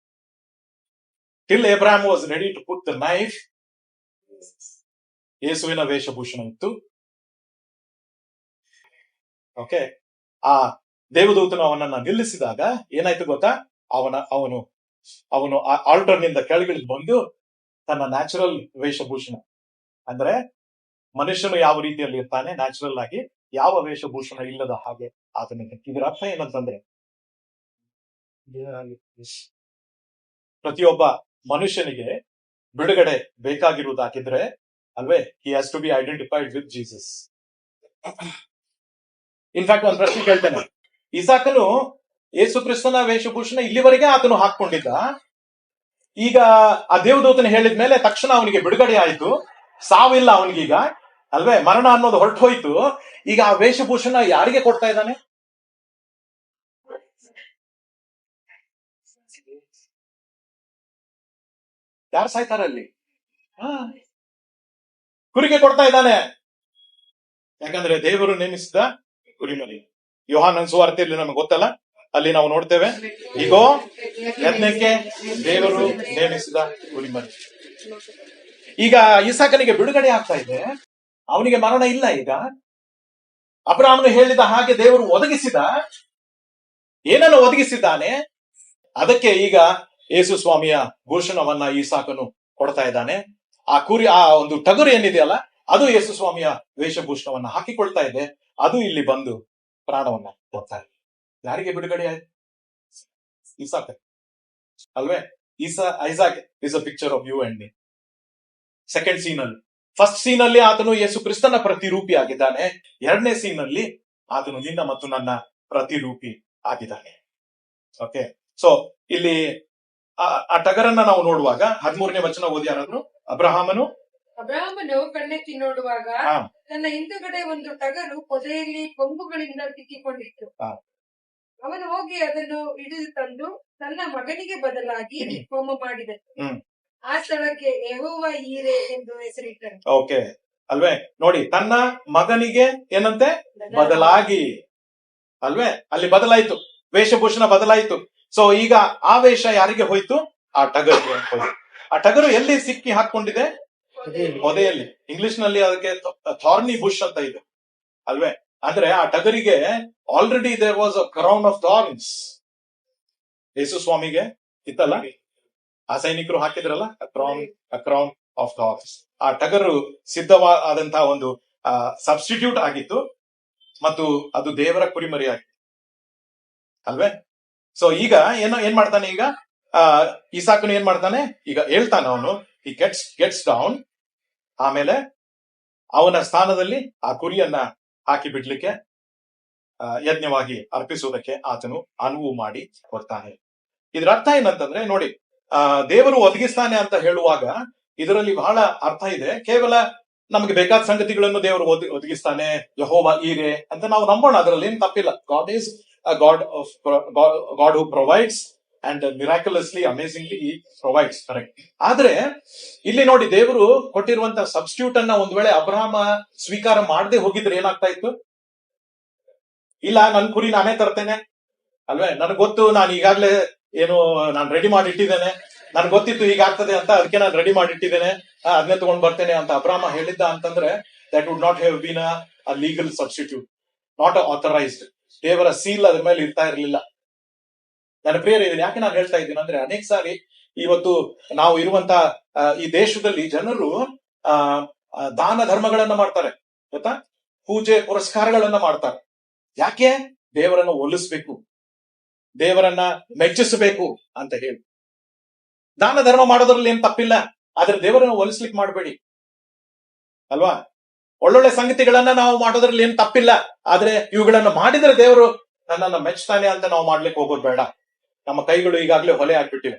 Till Abraham was ready to put the knife, ಯೇಸುವಿನ ವೇಷಭೂಷಣ ಇತ್ತು. ಓಕೆ, ಆ ದೇವದೂತನು ಅವನನ್ನ ನಿಲ್ಲಿಸಿದಾಗ ಏನಾಯ್ತು ಗೊತ್ತಾ, ಅವನು ಆಲ್ಟರ್ ನಿಂದ ಕೆಳಗಿಳಿದು ಬಂದು ತನ್ನ ನ್ಯಾಚುರಲ್ ವೇಷಭೂಷಣ, ಅಂದ್ರೆ ಮನುಷ್ಯನು ಯಾವ ರೀತಿಯಲ್ಲಿ ಇರ್ತಾನೆ ನ್ಯಾಚುರಲ್ ಆಗಿ, ಯಾವ ವೇಷಭೂಷಣ ಇಲ್ಲದ ಹಾಗೆ ಆತನಿಗೆ. ಇದರ ಅರ್ಥ ಏನಂತಂದ್ರೆ, ಪ್ರತಿಯೊಬ್ಬ ಮನುಷ್ಯನಿಗೆ ಬಿಡುಗಡೆ ಬೇಕಾಗಿರುವುದಾಗಿದ್ರೆ ಅಲ್ವೇ, he has to be identified with Jesus. In fact ಒಂದು ಪ್ರಶ್ನೆ ಕೇಳ್ತೇನೆ, ಇಸಾಕನು ಯೇಸು ಕ್ರಿಸ್ತನ ವೇಷಭೂಷಣ ಇಲ್ಲಿವರೆಗೆ ಆತನು ಹಾಕೊಂಡಿದ್ದ. ಈಗ ಆ ದೇವದೂತನ ಹೇಳಿದ್ಮೇಲೆ ತಕ್ಷಣ ಅವನಿಗೆ ಬಿಡುಗಡೆ ಆಯ್ತು, ಸಾವಿಲ್ಲ ಅವನಿಗೀಗ ಅಲ್ವೇ, ಮರಣ ಅನ್ನೋದು ಹೊರಟು ಹೋಯ್ತು. ಈಗ ಆ ವೇಷಭೂಷಣ ಯಾರಿಗೆ ಕೊಡ್ತಾ ಇದ್ದಾನೆ? ಯಾರು ಸಾಯ್ತಾರಲ್ಲಿ? ಕುರಿಗೆ ಕೊಡ್ತಾ ಇದ್ದಾನೆ. ಯಾಕಂದ್ರೆ ದೇವರು ನೇಮಿಸಿದ ಕುರಿಮರಿ. ಯೋಹಾನನ ಸುವಾರ್ತೆಯಲ್ಲಿ ನಮಗೆ ಗೊತ್ತಲ್ಲ, ಅಲ್ಲಿ ನಾವು ನೋಡ್ತೇವೆ, ಈಗೋ ಯಜ್ಞಕ್ಕೆ ದೇವರು ನೇಮಿಸಿದ ಕುರಿಮರಿ. ಈಗ ಇಸಾಕನಿಗೆ ಬಿಡುಗಡೆ ಆಗ್ತಾ ಇದೆ, ಅವನಿಗೆ ಮರಣ ಇಲ್ಲ. ಈಗ ಅಬ್ರಾಹ್ಮನು ಹೇಳಿದ ಹಾಗೆ ದೇವರು ಒದಗಿಸಿದ, ಏನನ್ನು ಒದಗಿಸಿದ್ದಾನೆ, ಅದಕ್ಕೆ ಈಗ ಯೇಸು ಸ್ವಾಮಿಯ ಭೂಷಣವನ್ನ ಇಸಾಕನು ಕೊಡ್ತಾ ಇದ್ದಾನೆ. ಆ ಒಂದು ಟಗರು ಏನಿದೆಯಲ್ಲ, ಅದು ಯೇಸು ಸ್ವಾಮಿಯ ವೇಷಭೂಷಣವನ್ನ ಹಾಕಿಕೊಳ್ತಾ ಇದೆ. ಅದು ಇಲ್ಲಿ ಬಂದು ಪ್ರಾಣವನ್ನ ಕೊಡ್ತಾ ಇದೆ. ಯಾರಿಗೆ ಬಿಡುಗಡೆ ಆಯ್ತು? ಇಸಾಕ ಅಲ್ವೇ. Isaac is a picture of you and me. Second scene ಅಲ್ಲಿ, ಫಸ್ಟ್ ಸೀನ್ ಅಲ್ಲಿ ಆತನು ಯೇಸು ಕ್ರಿಸ್ತನ ಪ್ರತಿರೂಪಿ ಆಗಿದ್ದಾನೆ. ಎರಡನೇ ಸೀನ್ ಅಲ್ಲಿ ಆತನು ನಿನ್ನ ಮತ್ತು ನನ್ನ ಪ್ರತಿರೂಪಿ ಆಗಿದ್ದಾನೆ. ಓಕೆ, ಸೊ ಇಲ್ಲಿ ಆ ಟಗರನ್ನ ನಾವು ನೋಡುವಾಗ 13ನೇ ವಚನ ಓದಿ ಯಾರಾದ್ರು. ಅಬ್ರಹಾಮನು ಕಣ್ಣೆತ್ತಿ ನೋಡುವಾಗ ತನ್ನ ಹಿಂದುಗಡೆ ಒಂದು ಟಗರು ಪೊದೆಯಲ್ಲಿ ಕೊಂಬುಗಳಿಂದ ಸಿಕ್ಕಿಕೊಂಡಿತ್ತು. ಅವನು ಹೋಗಿ ಅದನ್ನು ಹಿಡಿದು ತಂದು ತನ್ನ ಮಗನಿಗೆ ಬದಲಾಗಿ ಹೋಮ ಮಾಡಿದನು. ಆ ಸ್ಥಳಕ್ಕೆ ಯೆಹೋವ ಈರೆ ಎಂದು ಹೆಸರಿಟ್ಟನು. ಓಕೆ ಅಲ್ವೇ, ನೋಡಿ, ತನ್ನ ಮಗನಿಗೆ ಏನಂತೆ ಬದಲಾಗಿ ಅಲ್ವೇ, ಅಲ್ಲಿ ಬದಲಾಯ್ತು, ವೇಷಭೂಷಣ ಬದಲಾಯ್ತು. ಸೊ ಈಗ ಆ ವೇಷ ಯಾರಿಗೆ ಹೋಯ್ತು? ಆ ಟಗರಿಗೆ ಹೋಯ್ತು. ಆ ಟಗರು ಎಲ್ಲಿ ಸಿಕ್ಕಿ ಹಾಕೊಂಡಿದೆ? ಪೊದೆಯಲ್ಲಿ. ಇಂಗ್ಲಿಷ್ ನಲ್ಲಿ ಅದಕ್ಕೆ ಥಾರ್ನಿ ಬುಷ್ ಅಂತ ಇದೆ ಅಲ್ವೇ. ಅಂದ್ರೆ ಆ ಟಗರಿಗೆ already there was a crown of thorns. ಯೇಸು ಸ್ವಾಮಿಗೆ ಇತ್ತಲ್ಲ, ಆ ಸೈನಿಕರು ಹಾಕಿದ್ರಲ್ಲ ಕ್ರೌನ್ ಆಫ್ ಥಾರ್ನ್ಸ್. ಆ ಟಗರು ಸಿದ್ಧವಾದಂತಹ ಒಂದು ಸಬ್ಸ್ಟಿಟ್ಯೂಟ್ ಆಗಿತ್ತು, ಮತ್ತು ಅದು ದೇವರ ಕುರಿಮರಿ ಆಗಿತ್ತು ಅಲ್ವೇ. ಸೊ ಈಗ ಏನ್ ಮಾಡ್ತಾನೆ, ಈಗ ಇಸಾಕನು ಏನ್ ಮಾಡ್ತಾನೆ, ಈಗ ಹೇಳ್ತಾನೆ ಅವನು, ಈ ಗೆಟ್ಸ್ ಡೌನ್. ಆಮೇಲೆ ಅವನ ಸ್ಥಾನದಲ್ಲಿ ಆ ಕುರಿಯನ್ನ ಹಾಕಿ ಬಿಡ್ಲಿಕ್ಕೆ, ಯಜ್ಞವಾಗಿ ಅರ್ಪಿಸುವುದಕ್ಕೆ ಆತನು ಅನುವು ಮಾಡಿ ಕೊಡ್ತಾನೆ. ಇದರ ಅರ್ಥ ಏನಂತಂದ್ರೆ, ನೋಡಿ, ದೇವರು ಒದಗಿಸ್ತಾನೆ ಅಂತ ಹೇಳುವಾಗ ಇದರಲ್ಲಿ ಬಹಳ ಅರ್ಥ ಇದೆ. ಕೇವಲ ನಮಗೆ ಬೇಕಾದ ಸಂಗತಿಗಳನ್ನು ದೇವರು ಒದಗಿಸ್ತಾನೆ, ಯೆಹೋವ ಈರೆ ಅಂತ ನಾವು ನಂಬೋಣ, ಅದರಲ್ಲಿ ಏನ್ ತಪ್ಪಿಲ್ಲ. God is a God who provides, and miraculously, amazingly he provides, correct. ಆದ್ರೆ ಇಲ್ಲಿ ನೋಡಿ, ದೇವರು ಕೊಟ್ಟಿರುವಂತ ಸಬ್ಸ್ಟಿಟ್ಯೂಟ್ ಅನ್ನ ಒಂದ್ ವೇಳೆ ಅಬ್ರಹಾಮ ಸ್ವೀಕಾರ ಮಾಡದೆ ಹೋಗಿದ್ರೆ ಏನಾಗ್ತಾ ಇತ್ತು? ಇಲ್ಲ, ನನ್ ಕುರಿ ನಾನೇ ತರ್ತೇನೆ ಅಲ್ವೇ, ನನ್ಗೆ ಗೊತ್ತು, ನಾನು ಈಗಾಗ್ಲೇ ನಾನು ರೆಡಿ ಮಾಡಿ ಇಟ್ಟಿದ್ದೇನೆ, ನನ್ಗೆ ಗೊತ್ತಿತ್ತು ಹೀಗಾಗ್ತದೆ ಅಂತ, ಅದಕ್ಕೆ ನಾನು ರೆಡಿ ಮಾಡಿ ಇಟ್ಟಿದ್ದೇನೆ, ಅದನ್ನೇ ತಗೊಂಡ್ ಬರ್ತೇನೆ ಅಂತ ಅಬ್ರಹಾಮ ಹೇಳಿದ್ದ ಅಂತಂದ್ರೆ, that would not have been a legal substitute, not authorized. ದೇವರ ಸೀಲ್ ಅದ್ರ ಮೇಲೆ ಇರ್ತಾ ಇರಲಿಲ್ಲ. ನನ್ನ ಪ್ರಿಯರೇ, ಇದನ್ನ ಯಾಕೆ ನಾನು ಹೇಳ್ತಾ ಇದ್ದೀನಿ ಅಂದ್ರೆ, ಅನೇಕ ಸಾರಿ ಇವತ್ತು ನಾವು ಇರುವಂತ ಈ ದೇಶದಲ್ಲಿ ಜನರು ದಾನ ಧರ್ಮಗಳನ್ನ ಮಾಡ್ತಾರೆ, ಗೊತ್ತಾ, ಪೂಜೆ ಪುರಸ್ಕಾರಗಳನ್ನ ಮಾಡ್ತಾರೆ. ಯಾಕೆ? ದೇವರನ್ನ ಒಲಿಸ್ಬೇಕು, ದೇವರನ್ನ ಮೆಚ್ಚಿಸಬೇಕು ಅಂತ ಹೇಳಿ. ದಾನ ಧರ್ಮ ಮಾಡೋದ್ರಲ್ಲಿ ಏನ್ ತಪ್ಪಿಲ್ಲ, ಆದ್ರೆ ದೇವರನ್ನ ಒಲಿಸ್ಲಿಕ್ಕೆ ಮಾಡಬೇಡಿ ಅಲ್ವಾ. ಒಳ್ಳೊಳ್ಳೆ ಸಂಗತಿಗಳನ್ನ ನಾವು ಮಾಡೋದ್ರಲ್ಲಿ ಏನ್ ತಪ್ಪಿಲ್ಲ, ಆದ್ರೆ ಇವುಗಳನ್ನ ಮಾಡಿದ್ರೆ ದೇವರು ನನ್ನನ್ನ ಮೆಚ್ತಾನೆ ಅಂತ ನಾವು ಮಾಡ್ಲಿಕ್ಕೆ ಹೋಗೋದು ಬೇಡ. ನಮ್ಮ ಕೈಗಳು ಈಗಾಗ್ಲೇ ಹೊಲೆ ಆಗ್ಬಿಟ್ಟಿವೆ.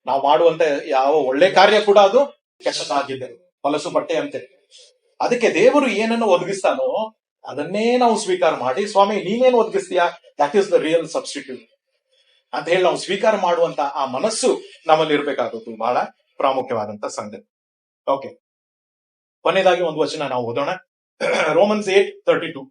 ನಾವು ಮಾಡುವಂತ ಯಾವ ಒಳ್ಳೆ ಕಾರ್ಯ ಕೂಡ ಅದು ಕೆಟ್ಟದಾಗಿದೆ, ಹೊಲಸು ಬಟ್ಟೆ ಅಂತೆ. ಅದಕ್ಕೆ ದೇವರು ಏನನ್ನು ಒದಗಿಸ್ತಾನೋ ಅದನ್ನೇ ನಾವು ಸ್ವೀಕಾರ ಮಾಡಿ, ಸ್ವಾಮಿ ನೀನೇನು ಒದಗಿಸ್ತೀಯಾ, that is the real substitute ಅಂತ ಹೇಳಿ ನಾವು ಸ್ವೀಕಾರ ಮಾಡುವಂತ ಆ ಮನಸ್ಸು ನಮ್ಮಲ್ಲಿ ಇರಬೇಕಾದದ್ದು ಬಹಳ ಪ್ರಾಮುಖ್ಯವಾದಂತ ಸಂಗತಿ. ಓಕೆ, ಕೊನೆಯದಾಗಿ ಒಂದು ವಚನ ನಾವು ಓದೋಣ. ರೋಮನ್ಸ್ 8:32.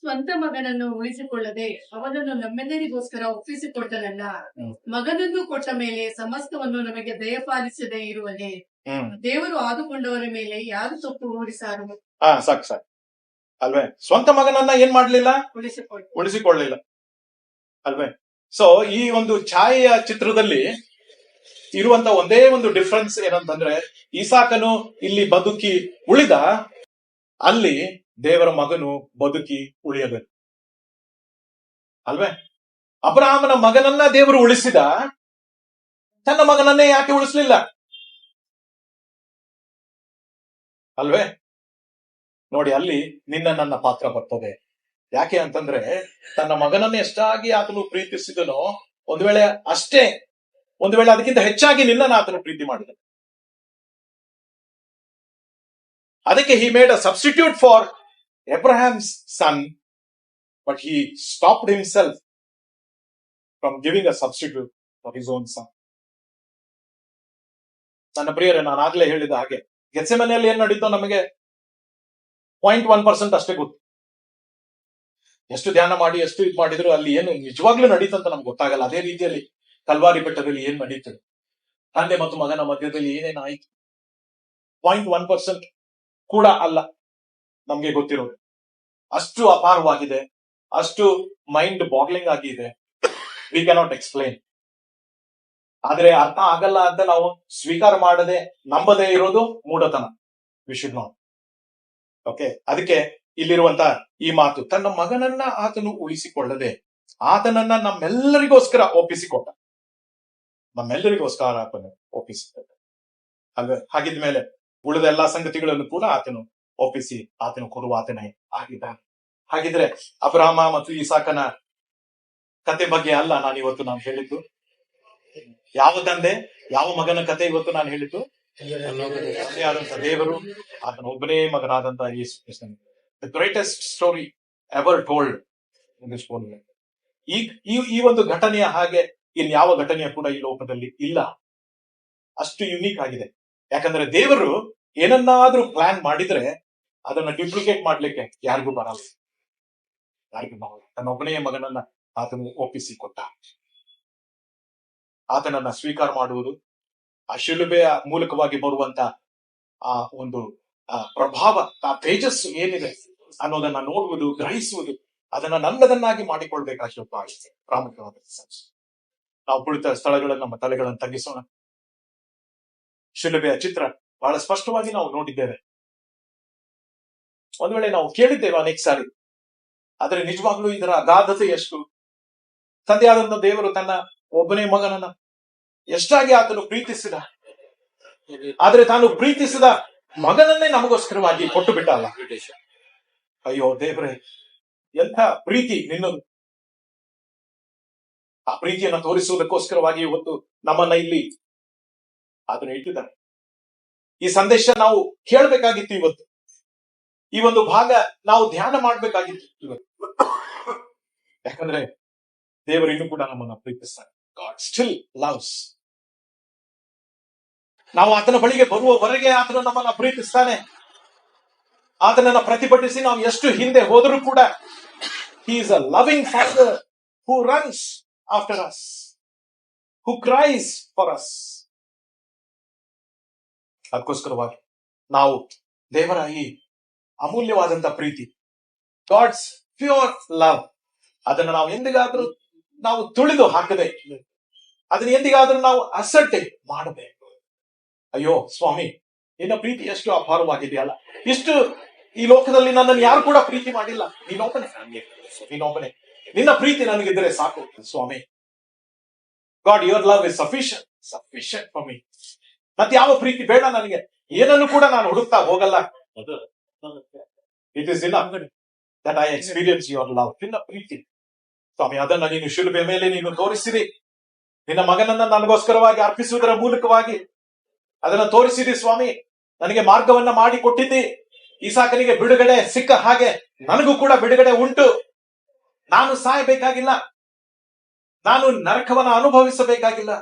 ಸ್ವಂತ ಮಗನನ್ನು ಉಳಿಸಿಕೊಳ್ಳದೆ ಅವನನ್ನು ನಮ್ಮೆಲ್ಲರಿಗೋಸ್ಕರ ಒಪ್ಪಿಸಿಕೊಟ್ಟನಲ್ಲ, ಹ್ಮ್. ಮಗನನ್ನು ಕೊಟ್ಟ ಮೇಲೆ ಸಮಸ್ತವನ್ನು ನಮಗೆ ದಯಪಾಲಿಸದೆ ಇರುವನೆ. ದೇವರು ಆದುಕೊಂಡವರ ಮೇಲೆ ಯಾರು ತಪ್ಪು ಹೊರಿಸಾರು? ಸಾಕು ಅಲ್ವೇ? ಸ್ವಂತ ಮಗನನ್ನ ಏನ್ ಮಾಡ್ಲಿಲ್ಲ, ಉಳಿಸಿಕೊಳ್ಳಲಿಲ್ಲ ಅಲ್ವೇ? ಸೊ ಈ ಒಂದು ಛಾಯೆಯ ಚಿತ್ರದಲ್ಲಿ ಇರುವಂತ ಒಂದೇ ಒಂದು ಡಿಫ್ರೆನ್ಸ್ ಏನಂತಂದ್ರೆ, ಇಸಾಕನು ಇಲ್ಲಿ ಬದುಕಿ ಉಳಿದ, ಅಲ್ಲಿ ದೇವರ ಮಗನು ಬದುಕಿ ಉಳಿಯಬೇಕು ಅಲ್ವೇ? ಅಬ್ರಹಾಮನ ಮಗನನ್ನ ದೇವರು ಉಳಿಸಿದ, ತನ್ನ ಮಗನನ್ನೇ ಯಾಕೆ ಉಳಿಸ್ಲಿಲ್ಲ ಅಲ್ವೇ? ನೋಡಿ, ಅಲ್ಲಿ ನಿನ್ನ ನನ್ನ ಪಾತ್ರ ಬರ್ತದೆ. ಯಾಕೆ ಅಂತಂದ್ರೆ, ತನ್ನ ಮಗನನ್ನ ಎಷ್ಟಾಗಿ ಆತನು ಪ್ರೀತಿಸಿದನೋ, ಒಂದು ವೇಳೆ ಅದಕ್ಕಿಂತ ಹೆಚ್ಚಾಗಿ ನಿನ್ನನ್ನು ಆತನು ಪ್ರೀತಿ ಮಾಡಿದ. ಅದಕ್ಕೆ he made a substitute for Abraham's son, but he stopped himself from giving a substitute for his own son. ನನ್ನ ಪ್ರಿಯರೇ, ನಾನು ಆಗ್ಲೇ ಹೇಳಿದ ಹಾಗೆ ಗೆತ್ಸೆಮನೆಯಲ್ಲಿ ಏನ್ ನಡೀತೋ ನಮಗೆ 0.1% ಅಷ್ಟೇ ಗೊತ್ತು. ಎಷ್ಟು ಧ್ಯಾನ ಮಾಡಿ ಎಷ್ಟು ಇದು ಮಾಡಿದ್ರು ಅಲ್ಲಿ ಏನು ನಿಜವಾಗ್ಲೂ ನಡೀತಂತ ನಮ್ಗೆ ಗೊತ್ತಾಗಲ್ಲ. ಅದೇ ರೀತಿಯಲ್ಲಿ ಕಲ್ವಾರಿ ಬೆಟ್ಟದಲ್ಲಿ ಏನ್ ನಡೀತದೆ, ತಂದೆ ಮತ್ತು ಮಗನ ಮಧ್ಯದಲ್ಲಿ ಏನೇನಾಯ್ತು, 0.1% ಕೂಡ ಅಲ್ಲ ನಮ್ಗೆ ಗೊತ್ತಿರೋದು. ಅಷ್ಟು ಅಪಾರವಾಗಿದೆ, ಅಷ್ಟು ಮೈಂಡ್ ಬಾಗ್ಲಿಂಗ್ ಆಗಿದೆ. We cannot explain. ಆದ್ರೆ ಅರ್ಥ ಆಗಲ್ಲ ಅಂತ ನಾವು ಸ್ವೀಕಾರ ಮಾಡದೆ ನಂಬದೇ ಇರೋದು ಮೂಢತನ. We should not. ಓಕೆ, ಅದಕ್ಕೆ ಇಲ್ಲಿರುವಂತ ಈ ಮಾತು, ತನ್ನ ಮಗನನ್ನ ಆತನು ಉಳಿಸಿಕೊಳ್ಳದೆ ಆತನನ್ನ ನಮ್ಮೆಲ್ಲರಿಗೋಸ್ಕರ ಒಪ್ಪಿಸಿಕೊಟ್ಟ. ನಮ್ಮೆಲ್ಲರಿಗೋಸ್ಕರ ಆತನು ಒಪ್ಪಿಸಿಕೊಟ್ಟ ಅಲ್ವೇ? ಹಾಗಿದ್ಮೇಲೆ ಉಳಿದ ಎಲ್ಲಾ ಸಂಗತಿಗಳನ್ನು ಕೂಡ ಆತನು ಒಪ್ಪಿಸಿ ಆತನು ಕೊಡುವ ಆತನೇ ಆಗಿದ್ದಾನೆ. ಹಾಗಿದ್ರೆ ಅಬ್ರಹಾಮ ಮತ್ತು ಇಸಾಕನ ಕತೆ ಬಗ್ಗೆ ಅಲ್ಲ ನಾನು ಹೇಳಿದ್ದು. ಯಾವ ತಂದೆ ಯಾವ ಮಗನ ಕತೆ ಇವತ್ತು ನಾನು ಹೇಳಿದ್ದು? ತಂದೆಯಾದಂತ ದೇವರು, ಆತನ ಒಬ್ಬನೇ ಮಗನಾದಂತ ಯೇಸು ಕ್ರಿಸ್ತನು. The greatest story ever told in this world. ಈ ಒಂದು ಘಟನೆಯ ಹಾಗೆ ಇನ್ಯಾವ ಘಟನೆಯ ಕೂಡ ಈ ಲೋಕದಲ್ಲಿ ಇಲ್ಲ. ಅಷ್ಟು ಯುನೀಕ್ ಆಗಿದೆ. ಯಾಕಂದ್ರೆ ದೇವರು ಏನನ್ನಾದ್ರೂ ಪ್ಲಾನ್ ಮಾಡಿದ್ರೆ ಅದನ್ನ ಡ್ಯೂಪ್ಲಿಕೇಟ್ ಮಾಡ್ಲಿಕ್ಕೆ ಯಾರಿಗೂ ಬರಲ್ಲ. ತನ್ನ ಒಬ್ಬನೇ ಮಗನನ್ನ ಆತನು ಒಪ್ಪಿಸಿ ಕೊಟ್ಟ. ಆತನನ್ನ ಸ್ವೀಕಾರ ಮಾಡುವುದು, ಆ ಶಿಲುಬೆಯ ಮೂಲಕವಾಗಿ ಬರುವಂತ ಆ ಒಂದು ಪ್ರಭಾವ, ಆ ತೇಜಸ್ಸು ಏನಿದೆ ಅನ್ನೋದನ್ನ ನೋಡುವುದು, ಗ್ರಹಿಸುವುದು, ಅದನ್ನ ನನ್ನದನ್ನಾಗಿ ಮಾಡಿಕೊಳ್ಬೇಕಾಗಿ ಪ್ರಾಮುಖ್ಯವಾದ ನಾವು ಕುಳಿತ ಸ್ಥಳಗಳನ್ನು ನಮ್ಮ ತಲೆಗಳನ್ನು ತಗ್ಗಿಸೋಣ. ಶಿಲುಬೆಯ ಚಿತ್ರ ಬಹಳ ಸ್ಪಷ್ಟವಾಗಿ ನಾವು ನೋಡಿದ್ದೇವೆ. ಒಂದ್ ವೇಳೆ ನಾವು ಕೇಳಿದ್ದೇವೆ ಅನೇಕ ಸಾರಿ, ಆದರೆ ನಿಜವಾಗ್ಲೂ ಇದರ ಅಗಾಧತೆ ಎಷ್ಟು. ತಂದೆಯಾದಂತ ದೇವರು ತನ್ನ ಒಬ್ಬನೇ ಮಗನನ್ನ ಎಷ್ಟಾಗಿ ಆತನು ಪ್ರೀತಿಸಿದ, ಆದ್ರೆ ತಾನು ಪ್ರೀತಿಸಿದ ಮಗನನ್ನೇ ನಮಗೋಸ್ಕರವಾಗಿ ಕೊಟ್ಟು ಬಿಟ್ಟ ಅಲ್ಲ. ಅಯ್ಯೋ ದೇವರೇ, ಎಂಥ ಪ್ರೀತಿ ನಿನ್ನದು. ಆ ಪ್ರೀತಿಯನ್ನು ತೋರಿಸುವುದಕ್ಕೋಸ್ಕರವಾಗಿ ಇವತ್ತು ನಮ್ಮನ್ನ ಇಲ್ಲಿ ಆತನು ಇಟ್ಟಿದ್ದಾನೆ. ಈ ಸಂದೇಶ ನಾವು ಕೇಳಬೇಕಾಗಿತ್ತು ಇವತ್ತು. ಈ ಒಂದು ಭಾಗ ನಾವು ಧ್ಯಾನ ಮಾಡ್ಬೇಕಾಗಿತ್ತು ಇವತ್ತು. ಯಾಕಂದ್ರೆ ದೇವರು ಇನ್ನೂ ಕೂಡ ನಮ್ಮನ್ನ ಪ್ರೀತಿಸ್ತಾನೆ. God still loves. ನಾವು ಆತನ ಬಳಿಗೆ ಬರುವವರೆಗೆ ಆತನು ನಮ್ಮನ್ನ ಪ್ರೀತಿಸ್ತಾನೆ. ಆತನನ್ನ ಪ್ರತಿಭಟಿಸಿ ನಾವು ಎಷ್ಟು ಹಿಂದೆ ಹೋದರೂ ಕೂಡ he is a loving father who runs after us, who cries for us. ಅದಕ್ಕೋಸ್ಕರವಾಗಿ ನಾವು ದೇವರ ಈ ಅಮೂಲ್ಯವಾದಂತ ಪ್ರೀತಿ, ಗಾಡ್ಸ್ ಪ್ಯೂರ್ ಲವ್, ಅದನ್ನ ನಾವು ಎಂದಿಗಾದ್ರೂ ನಾವು ತುಳಿದು ಹಾಕದೆ, ಅದನ್ನ ಎಂದಿಗಾದ್ರೂ ನಾವು ಅಸಡ್ಡೆ ಮಾಡಬೇಕು. ಅಯ್ಯೋ ಸ್ವಾಮಿ, ನಿನ್ನ ಪ್ರೀತಿ ಎಷ್ಟು ಅಪಾರವಾಗಿದೆಯಲ್ಲ, ಇಷ್ಟು ಈ ಲೋಕದಲ್ಲಿ ನನ್ನನ್ನು ಯಾರು ಕೂಡ ಪ್ರೀತಿ ಮಾಡಿಲ್ಲ, ನೀನೊಬ್ಬನೇ. ನಿನ್ನ ಪ್ರೀತಿ ನನಗಿದ್ರೆ ಸಾಕು ಸ್ವಾಮಿ. God, your love is sufficient for me. ಮತ್ತೆ ಯಾವ ಪ್ರೀತಿ ಬೇಡ ನನಗೆ, ಏನನ್ನು ಕೂಡ ನಾನು ಹುಡುಕ್ತಾ ಹೋಗಲ್ಲ. It is enough that I experience your love. ನಿನ್ನ ಪ್ರೀತಿ ಸ್ವಾಮಿ, ಅದನ್ನ ನೀನು ಶಿಲುಬೆ ಮೇಲೆ ನೀನು ತೋರಿಸಿರಿ. ನಿನ್ನ ಮಗನನ್ನ ನನಗೋಸ್ಕರವಾಗಿ ಅರ್ಪಿಸುವುದರ ಮೂಲಕವಾಗಿ ಅದನ್ನ ತೋರಿಸಿದಿ ಸ್ವಾಮಿ. ನನಗೆ ಮಾರ್ಗವನ್ನ ಮಾಡಿ ಕೊಟ್ಟಿದ್ದಿ. ಇಸಾಕನಿಗೆ ಬಿಡುಗಡೆ ಸಿಕ್ಕ ಹಾಗೆ ನನಗೂ ಕೂಡ ಬಿಡುಗಡೆ ಉಂಟು. ನಾನು ಸಾಯಬೇಕಾಗಿಲ್ಲ, ನಾನು ನರಕವನ್ನ ಅನುಭವಿಸಬೇಕಾಗಿಲ್ಲ.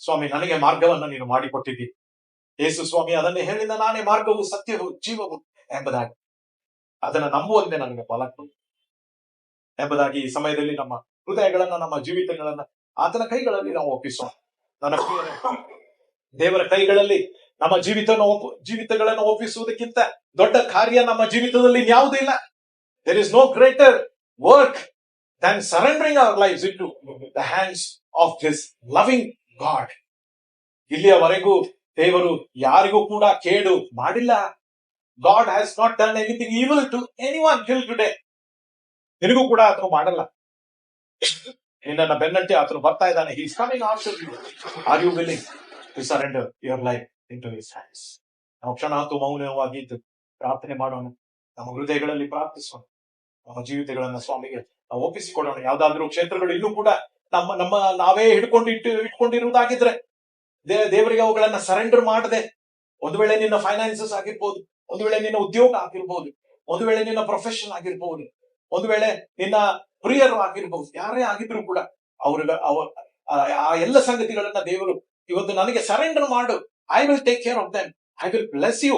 ಸ್ವಾಮಿ, ನನಗೆ ಮಾರ್ಗವನ್ನ ನೀನು ಮಾಡಿಕೊಟ್ಟಿದ್ದಿ. ಯೇಸು ಸ್ವಾಮಿ ಅದನ್ನೇ ಹೇಳಿದ, ನಾನೇ ಮಾರ್ಗವು ಸತ್ಯವು ಜೀವವು ಎಂಬುದಾಗಿ. ಅದನ್ನ ನಂಬುವಂತೆ ನನಗೆ ಫಲ ಕೊಡು ಎಂಬುದಾಗಿ ಈ ಸಮಯದಲ್ಲಿ ನಮ್ಮ ಹೃದಯಗಳನ್ನ, ನಮ್ಮ ಜೀವಿತಗಳನ್ನ ಆತನ ಕೈಗಳಲ್ಲಿ ನಾವು ಒಪ್ಪಿಸೋಣ. ನನ್ನ ಪ್ರಿಯರೇ, ದೇವರ ಕೈಗಳಲ್ಲಿ ನಮ್ಮ ಜೀವಿತಗಳನ್ನು ಒಪ್ಪಿಸುವುದಕ್ಕಿಂತ ದೊಡ್ಡ ಕಾರ್ಯ ನಮ್ಮ ಜೀವಿತದಲ್ಲಿ ಯಾವುದೂ ಇಲ್ಲ. There is no greater work than surrendering our lives into the hands of this loving God. ಇಲ್ಲಿಯವರೆಗೂ ದೇವರು ಯಾರಿಗೂ ಕೂಡ ಕೇಡು ಮಾಡಿಲ್ಲ. God has not done anything evil to anyone till today. ನಿನಗೂ ಕೂಡ ಆತನು ಮಾಡಲ್ಲ. ನಿನ್ನನ್ನ ಬೆನ್ನಟ್ಟಿ ಆತನು ಬರ್ತಾ ಇದ್ದಾನೆ. He is coming after you. Are you willing to surrender your life into his hands? ನಾವು ಕ್ಷಣ ಹೊತ್ತು ಮೌನವಾಗಿ ಇದ್ದು ಪ್ರಾರ್ಥನೆ ಮಾಡೋಣ. ನಮ್ಮ ಹೃದಯಗಳಲ್ಲಿ ಪ್ರಾರ್ಥಿಸೋಣ. ನಮ್ಮ ಜೀವಿತಗಳನ್ನ ಸ್ವಾಮಿಗೆ ನಾವು ಒಪ್ಪಿಸಿಕೊಡೋಣ. ಯಾವ್ದಾದ್ರು ಕ್ಷೇತ್ರಗಳು ಇನ್ನೂ ಕೂಡ ನಮ್ಮ ನಾವೇ ಇಟ್ಕೊಂಡಿರುವುದಾಗಿದ್ರೆ ದೇವರಿಗೆ ಅವುಗಳನ್ನ ಸರೆಂಡರ್ ಮಾಡದೆ, ಒಂದು ವೇಳೆ ನಿನ್ನ ಫೈನಾನ್ಸಸ್ ಆಗಿರ್ಬೋದು, ಒಂದು ವೇಳೆ ನಿನ್ನ ಉದ್ಯೋಗ ಆಗಿರ್ಬೋದು, ಒಂದು ವೇಳೆ ನಿನ್ನ ಪ್ರೊಫೆಷನ್ ಆಗಿರ್ಬೋದು, ಒಂದು ವೇಳೆ ನಿನ್ನ ಪ್ರಿಯರು ಆಗಿರ್ಬೋದು, ಯಾರೇ ಆಗಿದ್ರು ಕೂಡ ಆ ಎಲ್ಲ ಸಂಗತಿಗಳನ್ನ ದೇವರು ಇವತ್ತು ನನಗೆ ಸರೆಂಡರ್ ಮಾಡು, I will take care of them, I will bless you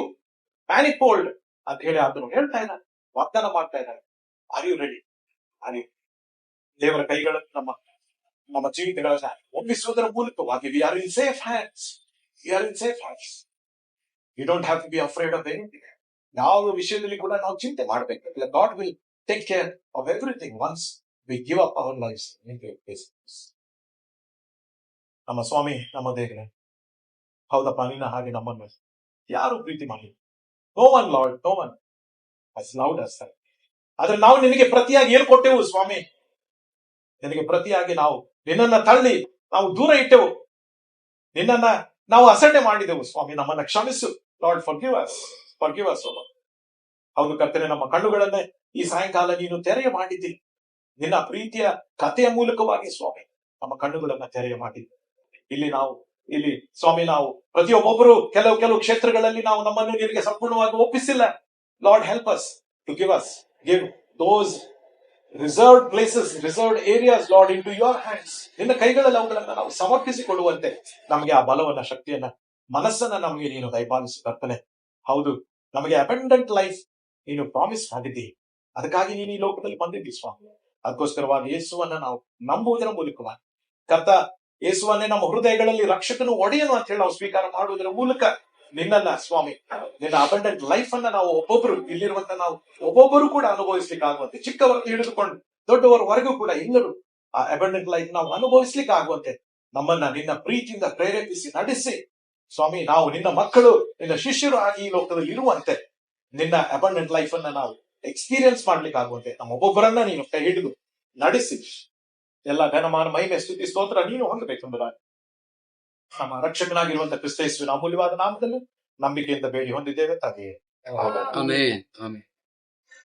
manifold ಅಂತ ಹೇಳಿ ಆತನು ಹೇಳ್ತಾ ಇದ್ದಾನೆ, ವಾಗ್ದಾನ ಮಾಡ್ತಾ ಇದ್ದಾನೆ. Are you ready? ದೇವರ ಕೈಗಳನ್ನು ನಮ್ಮ ಜೀವಿತಗಳನ್ನ ಒಪ್ಪಿಸುವುದರ ಮೂಲಕವಾಗಿ we are in safe hands. We are in safe hands. You don't have to be afraid of anything. ಯಾವ ವಿಷಯದಲ್ಲಿ ಕೂಡ ನಾವು ಚಿಂತೆ ಮಾಡಬೇಕು. God will take care of everything once we give up our lives into His hands. ನಮ್ಮ ಸ್ವಾಮಿ, ನಮ್ಮ ದೇವರೇ, ಹೌದಪ್ಪ, ನಿನ್ನ ಹಾಗೆ ನಮ್ಮನ್ನು ಯಾರು ಪ್ರೀತಿ ಮಾಡಿ, no one Lord, no one has loved us. ಆದ್ರೆ ನಾವು ನಿನಗೆ ಪ್ರತಿಯಾಗಿ ಏನು ಕೊಟ್ಟೆವು ಸ್ವಾಮಿ? ನಿನಗೆ ಪ್ರತಿಯಾಗಿ ನಾವು ನಿನ್ನನ್ನ ತಳ್ಳಿ ನಾವು ದೂರ ಇಟ್ಟೆವು, ನಿನ್ನನ್ನ ನಾವು ಅಸಡ್ಡೆ ಮಾಡಿದೆವು ಸ್ವಾಮಿ. ನಮ್ಮನ್ನ ಕ್ಷಮಿಸು ಲಾರ್ಡ್, ಫಾರ್ಗಿವ್ ಅಸ್. ಹೌದು ಕರ್ತನೆ, ನಮ್ಮ ಕಣ್ಣುಗಳನ್ನೇ ಈ ಸಾಯಂಕಾಲ ನೀನು ತೆರೆಯ ಮಾಡಿದ್ದಿ. ನಿನ್ನ ಪ್ರೀತಿಯ ಕಥೆಯ ಮೂಲಕವಾಗಿ ಸ್ವಾಮಿ ನಮ್ಮ ಕಣ್ಣುಗಳನ್ನ ತೆರೆಯ ಮಾಡಿದ್ದಿ. ಇಲ್ಲಿ ಸ್ವಾಮಿ ನಾವು ಪ್ರತಿಯೊಬ್ಬೊಬ್ಬರು ಕೆಲವು ಕ್ಷೇತ್ರಗಳಲ್ಲಿ ನಾವು ನಮ್ಮನ್ನು ನಿನಗೆ ಸಂಪೂರ್ಣವಾಗಿ ಒಪ್ಪಿಸಿಲ್ಲ. Lord, help us to give those reserved places, reserved areas, Lord, into your hands. ನಿನ್ನ ಕೈಗಳಲ್ಲಿ ಅವುಗಳನ್ನ ನಾವು ಸಮರ್ಪಿಸಿಕೊಳ್ಳುವಂತೆ ನಮಗೆ ಆ ಬಲವನ್ನ, ಶಕ್ತಿಯನ್ನ, ಮನಸ್ಸನ್ನ ನಮಗೆ ನೀನು ದಯಪಾಲಿಸಿ ಕರ್ತನೆ. ಹೌದು, ನಮಗೆ ಅಬೆಂಡೆಂಟ್ ಲೈಫ್ ನೀನು ಪ್ರಾಮಿಸ್ ಮಾಡಿದ್ದಿ. ಅದಕ್ಕಾಗಿ ನೀನು ಈ ಲೋಕದಲ್ಲಿ ಬಂದಿದ್ದಿ ಸ್ವಾಮಿ. ಅದಕ್ಕೋಸ್ಕರವಾಗಿ ಯೇಸುವನ್ನ ನಾವು ನಂಬುವುದರ ಮೂಲಕವಾಗಿ, ಕರ್ತ ಯೇಸುವನ್ನೇ ನಮ್ಮ ಹೃದಯಗಳಲ್ಲಿ ರಕ್ಷಕನು, ಒಡೆಯನು ಅಂತ ಹೇಳಿ ನಾವು ಸ್ವೀಕಾರ ಮಾಡುವುದರ ಮೂಲಕ ನಿನ್ನನ್ನ ಸ್ವಾಮಿ, ನಿನ್ನ ಅಬಂಡೆಂಟ್ ಲೈಫ್ ಅನ್ನ ನಾವು ಇಲ್ಲಿರುವಂತ ನಾವು ಒಬ್ಬೊಬ್ಬರು ಕೂಡ ಅನುಭವಿಸ್ಲಿಕ್ಕೆ ಆಗುವಂತೆ, ಚಿಕ್ಕವರನ್ನು ಹಿಡಿದುಕೊಂಡು ದೊಡ್ಡವರವರೆಗೂ ಕೂಡ ಎಲ್ಲರೂ ಆ ಅಬಂಡೆಂಟ್ ಲೈಫ್ ನಾವು ಅನುಭವಿಸ್ಲಿಕ್ಕೆ ಆಗುವಂತೆ ನಮ್ಮನ್ನ ನಿನ್ನ ಪ್ರೀತಿಯಿಂದ ಪ್ರೇರೇಪಿಸಿ ನಡೆಸಿ ಸ್ವಾಮಿ. ನಾವು ನಿನ್ನ ಮಕ್ಕಳು, ನಿನ್ನ ಶಿಷ್ಯರು ಆಗಿ ಈ ಲೋಕದಲ್ಲಿ ಇರುವಂತೆ ನಿನ್ನ ಅಬಂಡೆಂಟ್ ಲೈಫ್ ಅನ್ನ ನಾವು ಎಕ್ಸ್ಪೀರಿಯನ್ಸ್ ಮಾಡ್ಲಿಕ್ಕೆ ಆಗುವಂತೆ ನಮ್ಮ ಒಬ್ಬೊಬ್ಬರನ್ನ ನೀನು ಕೈ ಹಿಡಿದು ನಡೆಸಿ ಎಲ್ಲ ಘನಮಾನ, ಮಹಿಮೆ, ಸ್ತುತಿ, ಸ್ತೋತ್ರ ನೀನು ಹೊಂದಬೇಕೆಂಬುದಾಗಿ ನಮ್ಮ ರಕ್ಷಕನಾಗಿರುವಂತ ಕ್ರಿಸ್ತ ಯೇಸುವಿನ ಅಮೂಲ್ಯವಾದ ನಾಮದಲ್ಲಿ ನಂಬಿಕೆಯಿಂದ ಬೇಡಿ ಹೊಂದಿದ್ದೇವೆ ತಂದೆಯೇ. ಆಮೆನ್.